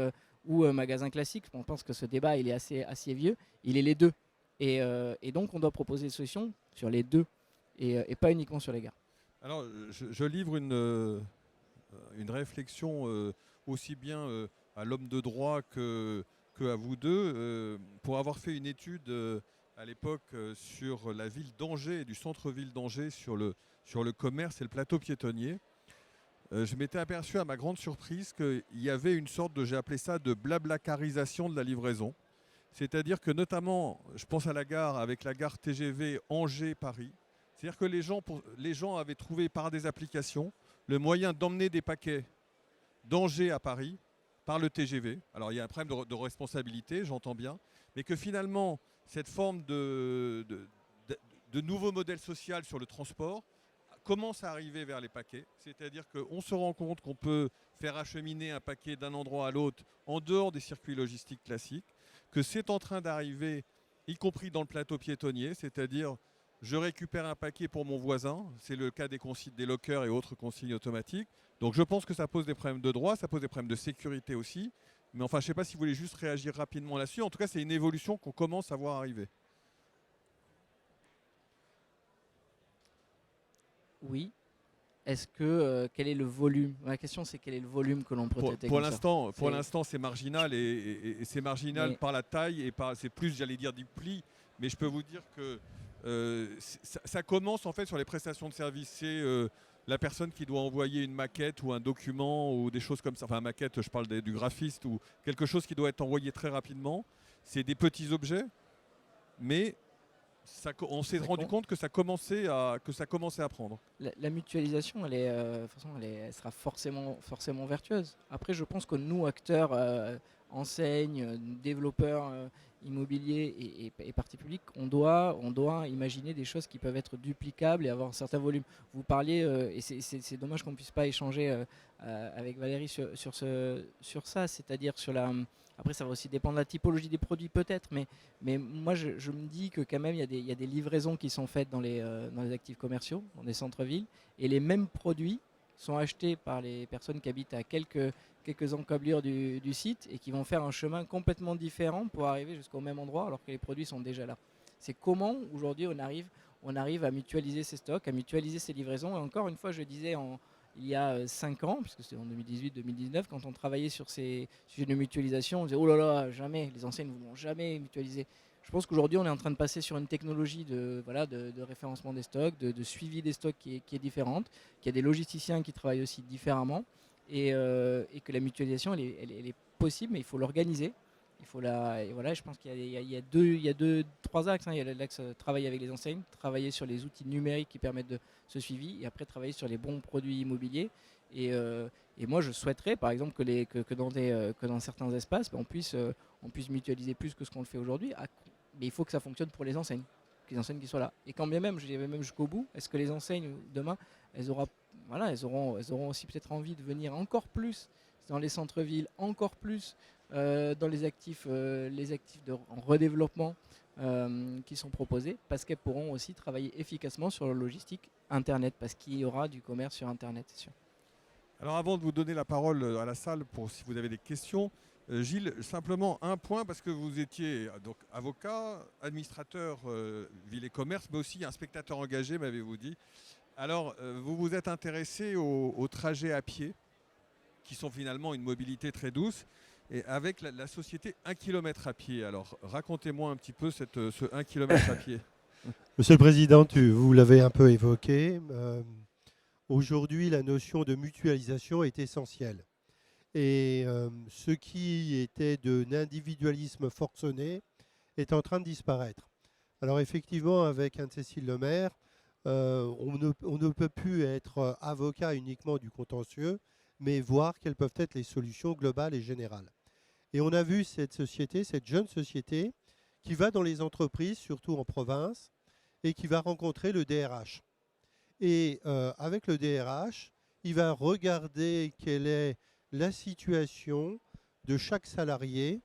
magasins classiques. On pense que ce débat, il est assez vieux. Il est les deux. Et donc, on doit proposer des solutions sur les deux, et pas uniquement sur les gares. Alors, je livre une réflexion aussi bien à l'homme de droit que à vous deux, pour avoir fait une étude à l'époque sur la ville d'Angers, du centre-ville d'Angers, sur le commerce et le plateau piétonnier. Je m'étais aperçu à ma grande surprise qu'il y avait une sorte j'ai appelé ça de blablacarisation de la livraison. C'est-à-dire que notamment, je pense à la gare, avec la gare TGV Angers-Paris, c'est-à-dire que les gens avaient trouvé par des applications le moyen d'emmener des paquets d'Angers à Paris par le TGV. Alors il y a un problème de responsabilité, j'entends bien, mais que finalement, cette forme de nouveau modèle social sur le transport commence à arriver vers les paquets. C'est-à-dire qu'on se rend compte qu'on peut faire acheminer un paquet d'un endroit à l'autre en dehors des circuits logistiques classiques, que c'est en train d'arriver, y compris dans le plateau piétonnier, c'est-à-dire je récupère un paquet pour mon voisin, c'est le cas des lockers et autres consignes automatiques. Donc je pense que ça pose des problèmes de droit, ça pose des problèmes de sécurité aussi. Mais enfin, je ne sais pas si vous voulez juste réagir rapidement là-dessus. En tout cas, c'est une évolution qu'on commence à voir arriver. Oui. Est-ce que quel est le volume? La question, c'est quel est le volume que l'on peut traiter Pour comme l'instant, c'est marginal, et c'est marginal par la taille et c'est plus, j'allais dire, du pli. Mais je peux vous dire que ça commence en fait sur les prestations de services. C'est la personne qui doit envoyer une maquette ou un document ou des choses comme ça. Enfin, maquette, je parle du graphiste, ou quelque chose qui doit être envoyé très rapidement. C'est des petits objets, mais on s'est rendu compte que ça commençait à prendre. La mutualisation, de toute façon, elle sera forcément vertueuse. Après, je pense que nous, acteurs, enseignes, développeurs immobiliers et parties publiques, on doit imaginer des choses qui peuvent être duplicables et avoir un certain volume. Vous parliez, et c'est dommage qu'on ne puisse pas échanger avec Valérie sur ça, c'est-à-dire sur la... Après, ça va aussi dépendre de la typologie des produits peut-être, mais moi, je me dis que quand même, il y a des livraisons qui sont faites dans les actifs commerciaux, dans les centres-villes, et les mêmes produits sont achetés par les personnes qui habitent à quelques encablures du site et qui vont faire un chemin complètement différent pour arriver jusqu'au même endroit alors que les produits sont déjà là. C'est comment, aujourd'hui, on arrive à mutualiser ces stocks, à mutualiser ces livraisons. Et encore une fois, je disais il y a 5 ans, puisque c'était en 2018-2019, quand on travaillait sur ces sujets de mutualisation, on disait « Oh là là, jamais, les enseignes ne voudront jamais mutualiser ». Je pense qu'aujourd'hui, on est en train de passer sur une technologie de référencement des stocks, de suivi des stocks qui est différente, qu'il y a des logisticiens qui travaillent aussi différemment et que la mutualisation, elle est possible, mais il faut l'organiser. Et voilà, je pense qu'il y a trois axes, hein. Il y a l'axe travailler avec les enseignes, travailler sur les outils numériques qui permettent de ce suivi et après travailler sur les bons produits immobiliers. Et moi, je souhaiterais, par exemple, que dans certains espaces, on puisse mutualiser plus que ce qu'on le fait aujourd'hui. Mais il faut que ça fonctionne pour les enseignes qui soient là. Et quand bien même, je dirais même jusqu'au bout, est-ce que les enseignes, demain, elles auront aussi peut-être envie de venir encore plus dans les centres-villes, encore plus dans les actifs en redéveloppement qui sont proposés, parce qu'elles pourront aussi travailler efficacement sur la logistique Internet, parce qu'il y aura du commerce sur Internet, c'est sûr. Alors avant de vous donner la parole à la salle pour si vous avez des questions, Gilles, simplement un point, parce que vous étiez donc avocat, administrateur ville et commerce, mais aussi inspectateur engagé, m'avez-vous dit. Alors, vous vous êtes intéressé aux trajets à pied, qui sont finalement une mobilité très douce, et avec la société 1 km à pied. Alors, racontez-moi un petit peu ce 1 km à pied. Monsieur le Président, vous l'avez un peu évoqué. Aujourd'hui, la notion de mutualisation est essentielle. Et ce qui était de l'individualisme forcené est en train de disparaître. Alors effectivement, avec Anne-Cécile Lemaire, on ne peut plus être avocat uniquement du contentieux, mais voir quelles peuvent être les solutions globales et générales. Et on a vu cette jeune société, qui va dans les entreprises, surtout en province, et qui va rencontrer le DRH. Et avec le DRH, il va regarder quelle est la situation de chaque salarié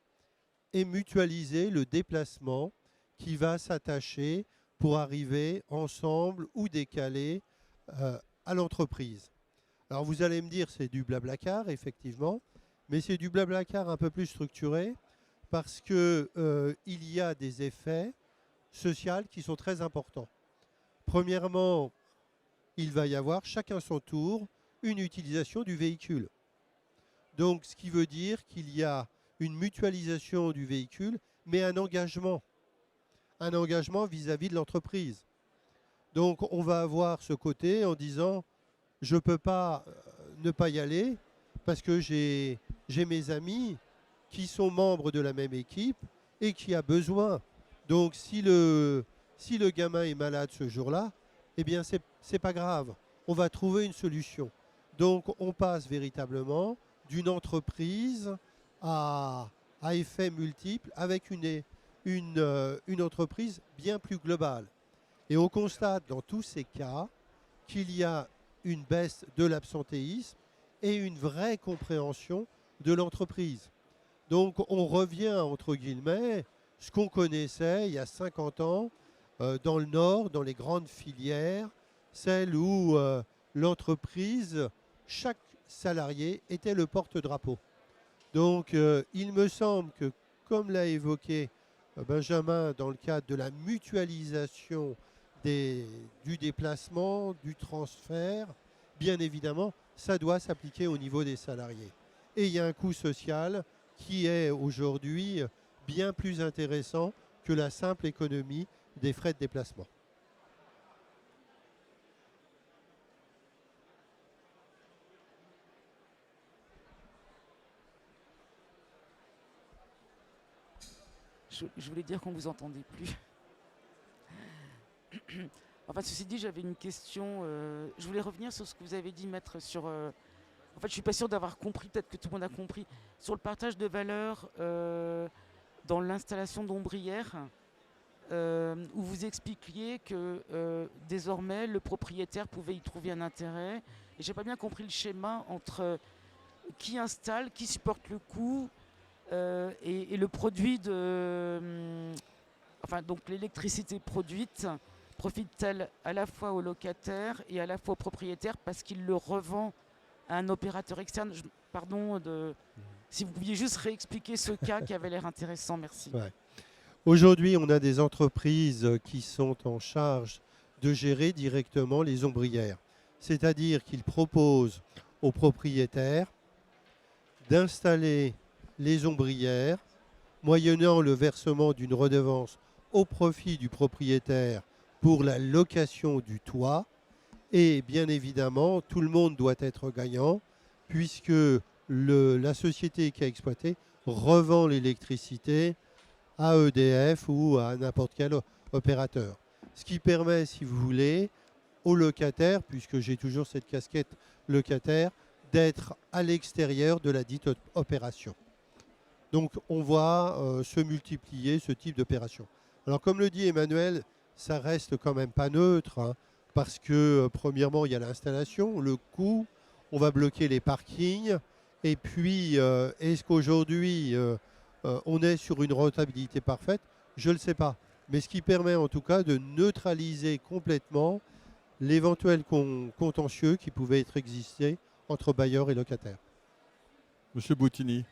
et mutualiser le déplacement qui va s'attacher pour arriver ensemble ou décaler à l'entreprise. Alors vous allez me dire, c'est du blablacar, effectivement, mais c'est du blablacar un peu plus structuré parce qu'il y a des effets sociaux qui sont très importants. Premièrement, il va y avoir, chacun son tour, une utilisation du véhicule. Donc, ce qui veut dire qu'il y a une mutualisation du véhicule, mais un engagement vis-à-vis de l'entreprise. Donc, on va avoir ce côté en disant, je ne peux pas ne pas y aller parce que j'ai mes amis qui sont membres de la même équipe et qui a besoin. Donc, si le gamin est malade ce jour-là, eh bien, c'est pas grave. On va trouver une solution. Donc, on passe véritablement d'une entreprise à effet multiple avec une entreprise bien plus globale. Et on constate dans tous ces cas qu'il y a une baisse de l'absentéisme et une vraie compréhension de l'entreprise. Donc on revient, entre guillemets, ce qu'on connaissait il y a 50 ans dans le Nord, dans les grandes filières, celles où l'entreprise, chaque salarié était le porte-drapeau. Donc il me semble que, comme l'a évoqué Benjamin, dans le cadre de la mutualisation du déplacement, du transfert, bien évidemment, ça doit s'appliquer au niveau des salariés. Et il y a un coût social qui est aujourd'hui bien plus intéressant que la simple économie des frais de déplacement. Je voulais dire qu'on ne vous entendait plus. Enfin, ceci dit, j'avais une question. Je voulais revenir sur ce que vous avez dit, maître, sur... en fait, je ne suis pas sûr d'avoir compris, peut-être que tout le monde a compris, sur le partage de valeur dans l'installation d'ombrières, où vous expliquiez que désormais, le propriétaire pouvait y trouver un intérêt. Et je n'ai pas bien compris le schéma entre qui installe, qui supporte le coût, et le produit de... enfin, donc l'électricité produite profite-t-elle à la fois aux locataires et à la fois aux propriétaires parce qu'il le revend à un opérateur externe? Pardon, si vous pouviez juste réexpliquer ce cas qui avait l'air intéressant, merci. Ouais. Aujourd'hui, on a des entreprises qui sont en charge de gérer directement les ombrières. C'est-à-dire qu'ils proposent aux propriétaires d'installer les ombrières, moyennant le versement d'une redevance au profit du propriétaire pour la location du toit. Et bien évidemment, tout le monde doit être gagnant puisque la société qui a exploité revend l'électricité à EDF ou à n'importe quel opérateur. Ce qui permet, si vous voulez, aux locataires, puisque j'ai toujours cette casquette locataire, d'être à l'extérieur de la dite opération. Donc on voit se multiplier ce type d'opération. Alors comme le dit Emmanuel, ça reste quand même pas neutre, hein, parce que premièrement, il y a l'installation, le coût, on va bloquer les parkings, et puis est-ce qu'aujourd'hui on est sur une rentabilité parfaite? Je ne le sais pas. Mais ce qui permet en tout cas de neutraliser complètement l'éventuel contentieux qui pouvait être existé entre bailleurs et locataires. Monsieur Boutini.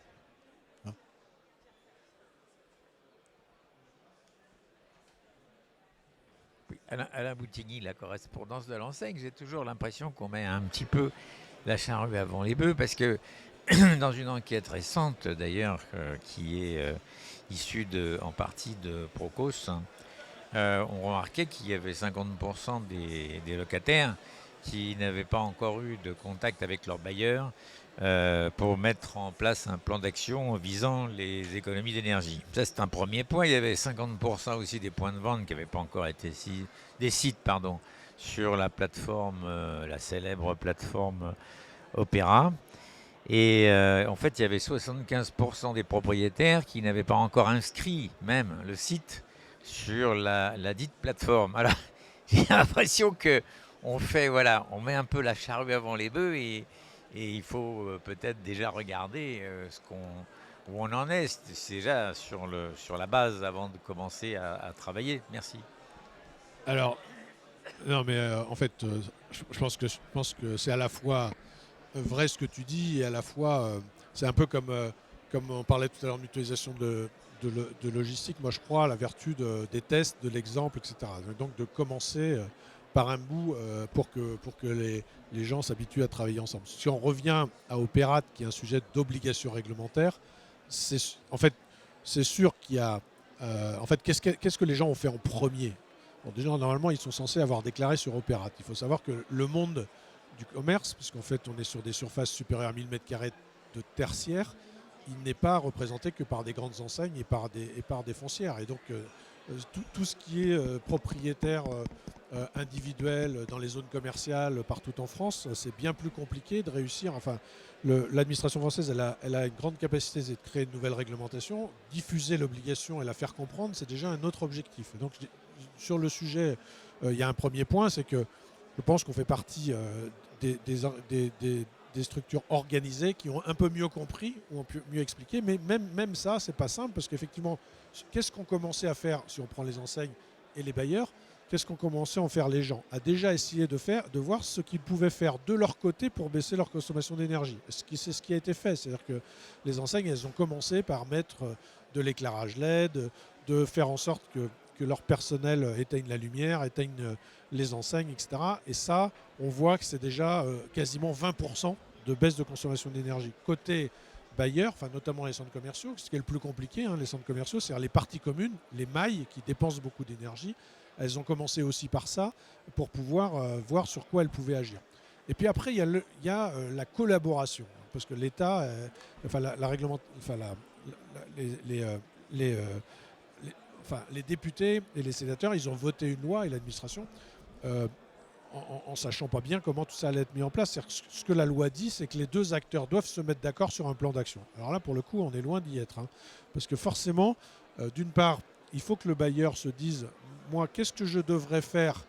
Oui, Alain Boutigny, la correspondance de l'enseigne, j'ai toujours l'impression qu'on met un petit peu la charrue avant les bœufs, parce que dans une enquête récente d'ailleurs, qui est issue en partie de Procos, on remarquait qu'il y avait 50% des locataires qui n'avaient pas encore eu de contact avec leur bailleur pour mettre en place un plan d'action visant les économies d'énergie. Ça, c'est un premier point. Il y avait 50% aussi des points de vente qui n'avaient pas encore été des sites, pardon, sur la plateforme, la célèbre plateforme Opéra. Et en fait, il y avait 75% des propriétaires qui n'avaient pas encore inscrit même le site sur la dite plateforme. Alors, j'ai l'impression que on met un peu la charrue avant les bœufs et il faut peut-être déjà regarder où on en est. C'est déjà sur la base avant de commencer à travailler. Merci. Alors, non, mais en fait, je pense que c'est à la fois vrai ce que tu dis et à la fois, c'est un peu comme on parlait tout à l'heure de mutualisation de logistique. Moi, je crois à la vertu des tests, de l'exemple, etc. Donc, de commencer par un bout pour que les gens s'habituent à travailler ensemble. Si on revient à Opérat, qui est un sujet d'obligation réglementaire, c'est sûr qu'il y a... en fait, qu'est-ce que les gens ont fait en premier? Bon, déjà, normalement, ils sont censés avoir déclaré sur Opérat. Il faut savoir que le monde du commerce, puisqu'en fait, on est sur des surfaces supérieures à 1000 m² de tertiaire, il n'est pas représenté que par des grandes enseignes et par des foncières. Et donc, tout ce qui est propriétaire individuel dans les zones commerciales partout en France, c'est bien plus compliqué de réussir. Enfin, l'administration française, elle a une grande capacité de créer une nouvelle réglementation. Diffuser l'obligation et la faire comprendre, c'est déjà un autre objectif. Donc, sur le sujet, il y a un premier point, c'est que je pense qu'on fait partie des structures organisées qui ont un peu mieux compris ou ont mieux expliqué. Mais même ça, c'est pas simple parce qu'effectivement, qu'est-ce qu'on commençait à faire si on prend les enseignes et les bailleurs? Qu'est-ce qu'ont commencé à en faire les gens? À déjà essayer de voir ce qu'ils pouvaient faire de leur côté pour baisser leur consommation d'énergie. C'est ce qui a été fait. C'est-à-dire que les enseignes, elles ont commencé par mettre de l'éclairage LED, de faire en sorte que leur personnel éteigne la lumière, éteigne les enseignes, etc. Et ça, on voit que c'est déjà quasiment 20% de baisse de consommation d'énergie. Côté bailleurs, enfin notamment les centres commerciaux, ce qui est le plus compliqué, les centres commerciaux, c'est-à-dire les parties communes, les mailles qui dépensent beaucoup d'énergie. Elles ont commencé aussi par ça pour pouvoir voir sur quoi elles pouvaient agir. Et puis après, il y a la collaboration, parce que l'État, les députés et les sénateurs, ils ont voté une loi et l'administration en sachant pas bien comment tout ça allait être mis en place. Ce que la loi dit, c'est que les deux acteurs doivent se mettre d'accord sur un plan d'action. Alors là, pour le coup, on est loin d'y être. Parce que forcément, d'une part, il faut que le bailleur se dise, moi, qu'est-ce que je devrais faire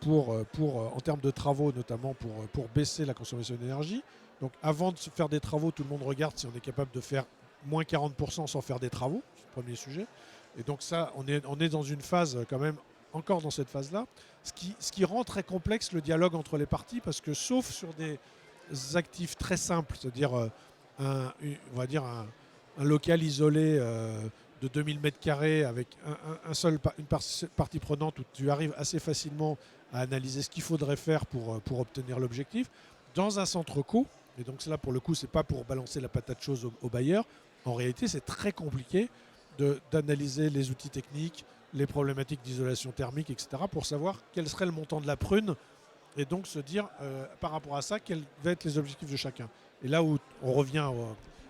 en termes de travaux, notamment pour baisser la consommation d'énergie. Donc avant de faire des travaux, tout le monde regarde si on est capable de faire moins 40% sans faire des travaux. C'est le premier sujet. Et donc ça, on est dans une phase quand même, encore dans cette phase-là, ce qui rend très complexe le dialogue entre les parties, parce que sauf sur des actifs très simples, c'est-à-dire on va dire un local isolé de 2000 m² avec une partie prenante où tu arrives assez facilement à analyser ce qu'il faudrait faire pour obtenir l'objectif, dans un centre co, et donc là pour le coup c'est pas pour balancer la patate chaude au bailleur, en réalité c'est très compliqué d'analyser les outils techniques, les problématiques d'isolation thermique, etc., pour savoir quel serait le montant de la prune et donc se dire par rapport à ça quels vont être les objectifs de chacun. Et là où on revient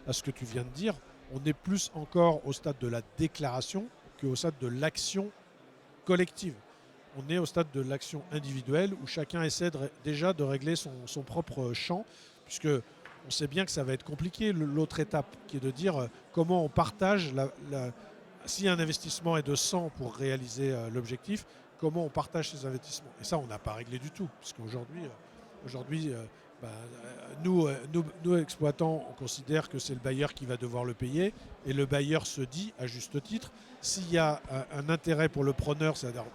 à ce que tu viens de dire, on est plus encore au stade de la déclaration qu'au stade de l'action collective. On est au stade de l'action individuelle où chacun essaie déjà de régler son propre champ, puisque on sait bien que ça va être compliqué. L'autre étape qui est de dire comment on partage si un investissement est de 100 pour réaliser l'objectif, comment on partage ces investissements. Et ça, on n'a pas réglé du tout, puisqu'aujourd'hui, nous, exploitants, on considère que c'est le bailleur qui va devoir le payer, et le bailleur se dit, à juste titre, s'il y a un intérêt pour le preneur, c'est-à-dire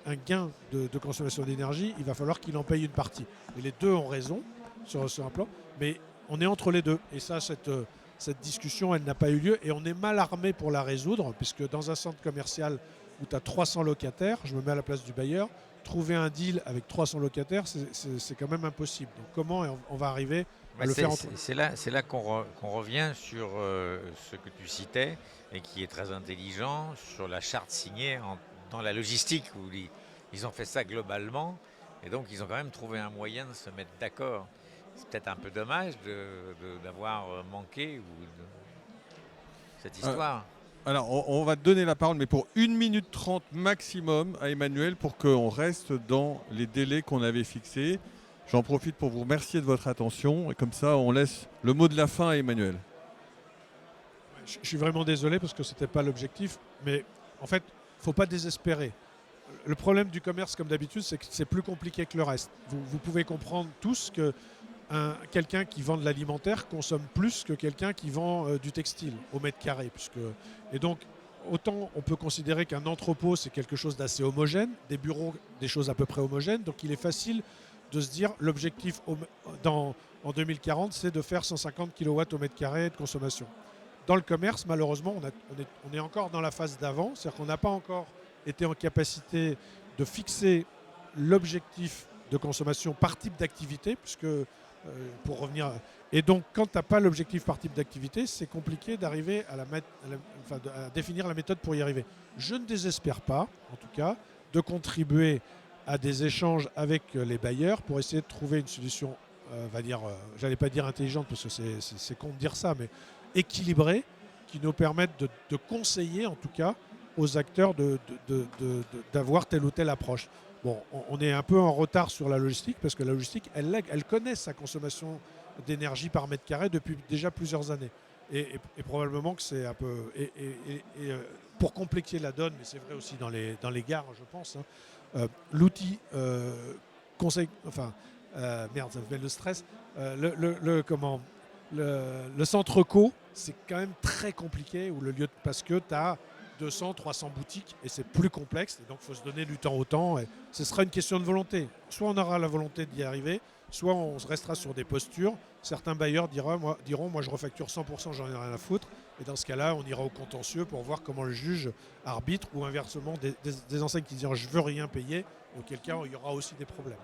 un gain de consommation d'énergie, il va falloir qu'il en paye une partie. Et les deux ont raison sur un plan, mais on est entre les deux. Et ça, cette discussion, elle n'a pas eu lieu, et on est mal armé pour la résoudre, puisque dans un centre commercial où tu as 300 locataires, je me mets à la place du bailleur, trouver un deal avec 300 locataires, c'est quand même impossible. Donc comment on va arriver à le faire entre eux? C'est là qu'on revient sur ce que tu citais et qui est très intelligent, sur la charte signée dans la logistique, où ils ont fait ça globalement, et donc ils ont quand même trouvé un moyen de se mettre d'accord. C'est peut-être un peu dommage d'avoir manqué cette histoire. Alors, on va te donner la parole, mais pour 1 minute 30 maximum à Emmanuel pour qu'on reste dans les délais qu'on avait fixés. J'en profite pour vous remercier de votre attention et comme ça, on laisse le mot de la fin à Emmanuel. Je suis vraiment désolé parce que ce n'était pas l'objectif, mais en fait, il ne faut pas désespérer. Le problème du commerce, comme d'habitude, c'est que c'est plus compliqué que le reste. Vous pouvez comprendre tous que quelqu'un qui vend de l'alimentaire consomme plus que quelqu'un qui vend du textile au mètre carré. Et donc, autant on peut considérer qu'un entrepôt, c'est quelque chose d'assez homogène, des bureaux, des choses à peu près homogènes. Donc, il est facile de se dire, l'objectif en 2040, c'est de faire 150 kW au mètre carré de consommation. Dans le commerce, malheureusement, on est encore dans la phase d'avant, c'est-à-dire qu'on n'a pas encore été en capacité de fixer l'objectif de consommation par type d'activité, puisque pour revenir. Et donc, quand tu n'as pas l'objectif par type d'activité, c'est compliqué d'arriver à définir la méthode pour y arriver. Je ne désespère pas, en tout cas, de contribuer à des échanges avec les bailleurs pour essayer de trouver une solution, j'allais pas dire intelligente parce que c'est con de dire ça, mais équilibrée, qui nous permette de conseiller, en tout cas, aux acteurs d'avoir telle ou telle approche. Bon, on est un peu en retard sur la logistique parce que la logistique, elle connaît sa consommation d'énergie par mètre carré depuis déjà plusieurs années. Et probablement que c'est un peu... pour complexifier la donne, mais c'est vrai aussi dans les gares, je pense, l'outil conseil... merde, ça me fait le stress. Le centre co, c'est quand même très compliqué parce que tu as 200, 300 boutiques et c'est plus complexe et donc il faut se donner du temps au temps et ce sera une question de volonté. Soit on aura la volonté d'y arriver, soit on restera sur des postures. Certains bailleurs diront moi je refacture 100%, j'en ai rien à foutre, et dans ce cas-là on ira au contentieux pour voir comment le juge arbitre, ou inversement des enseignes qui diront je veux rien payer, auquel cas il y aura aussi des problèmes.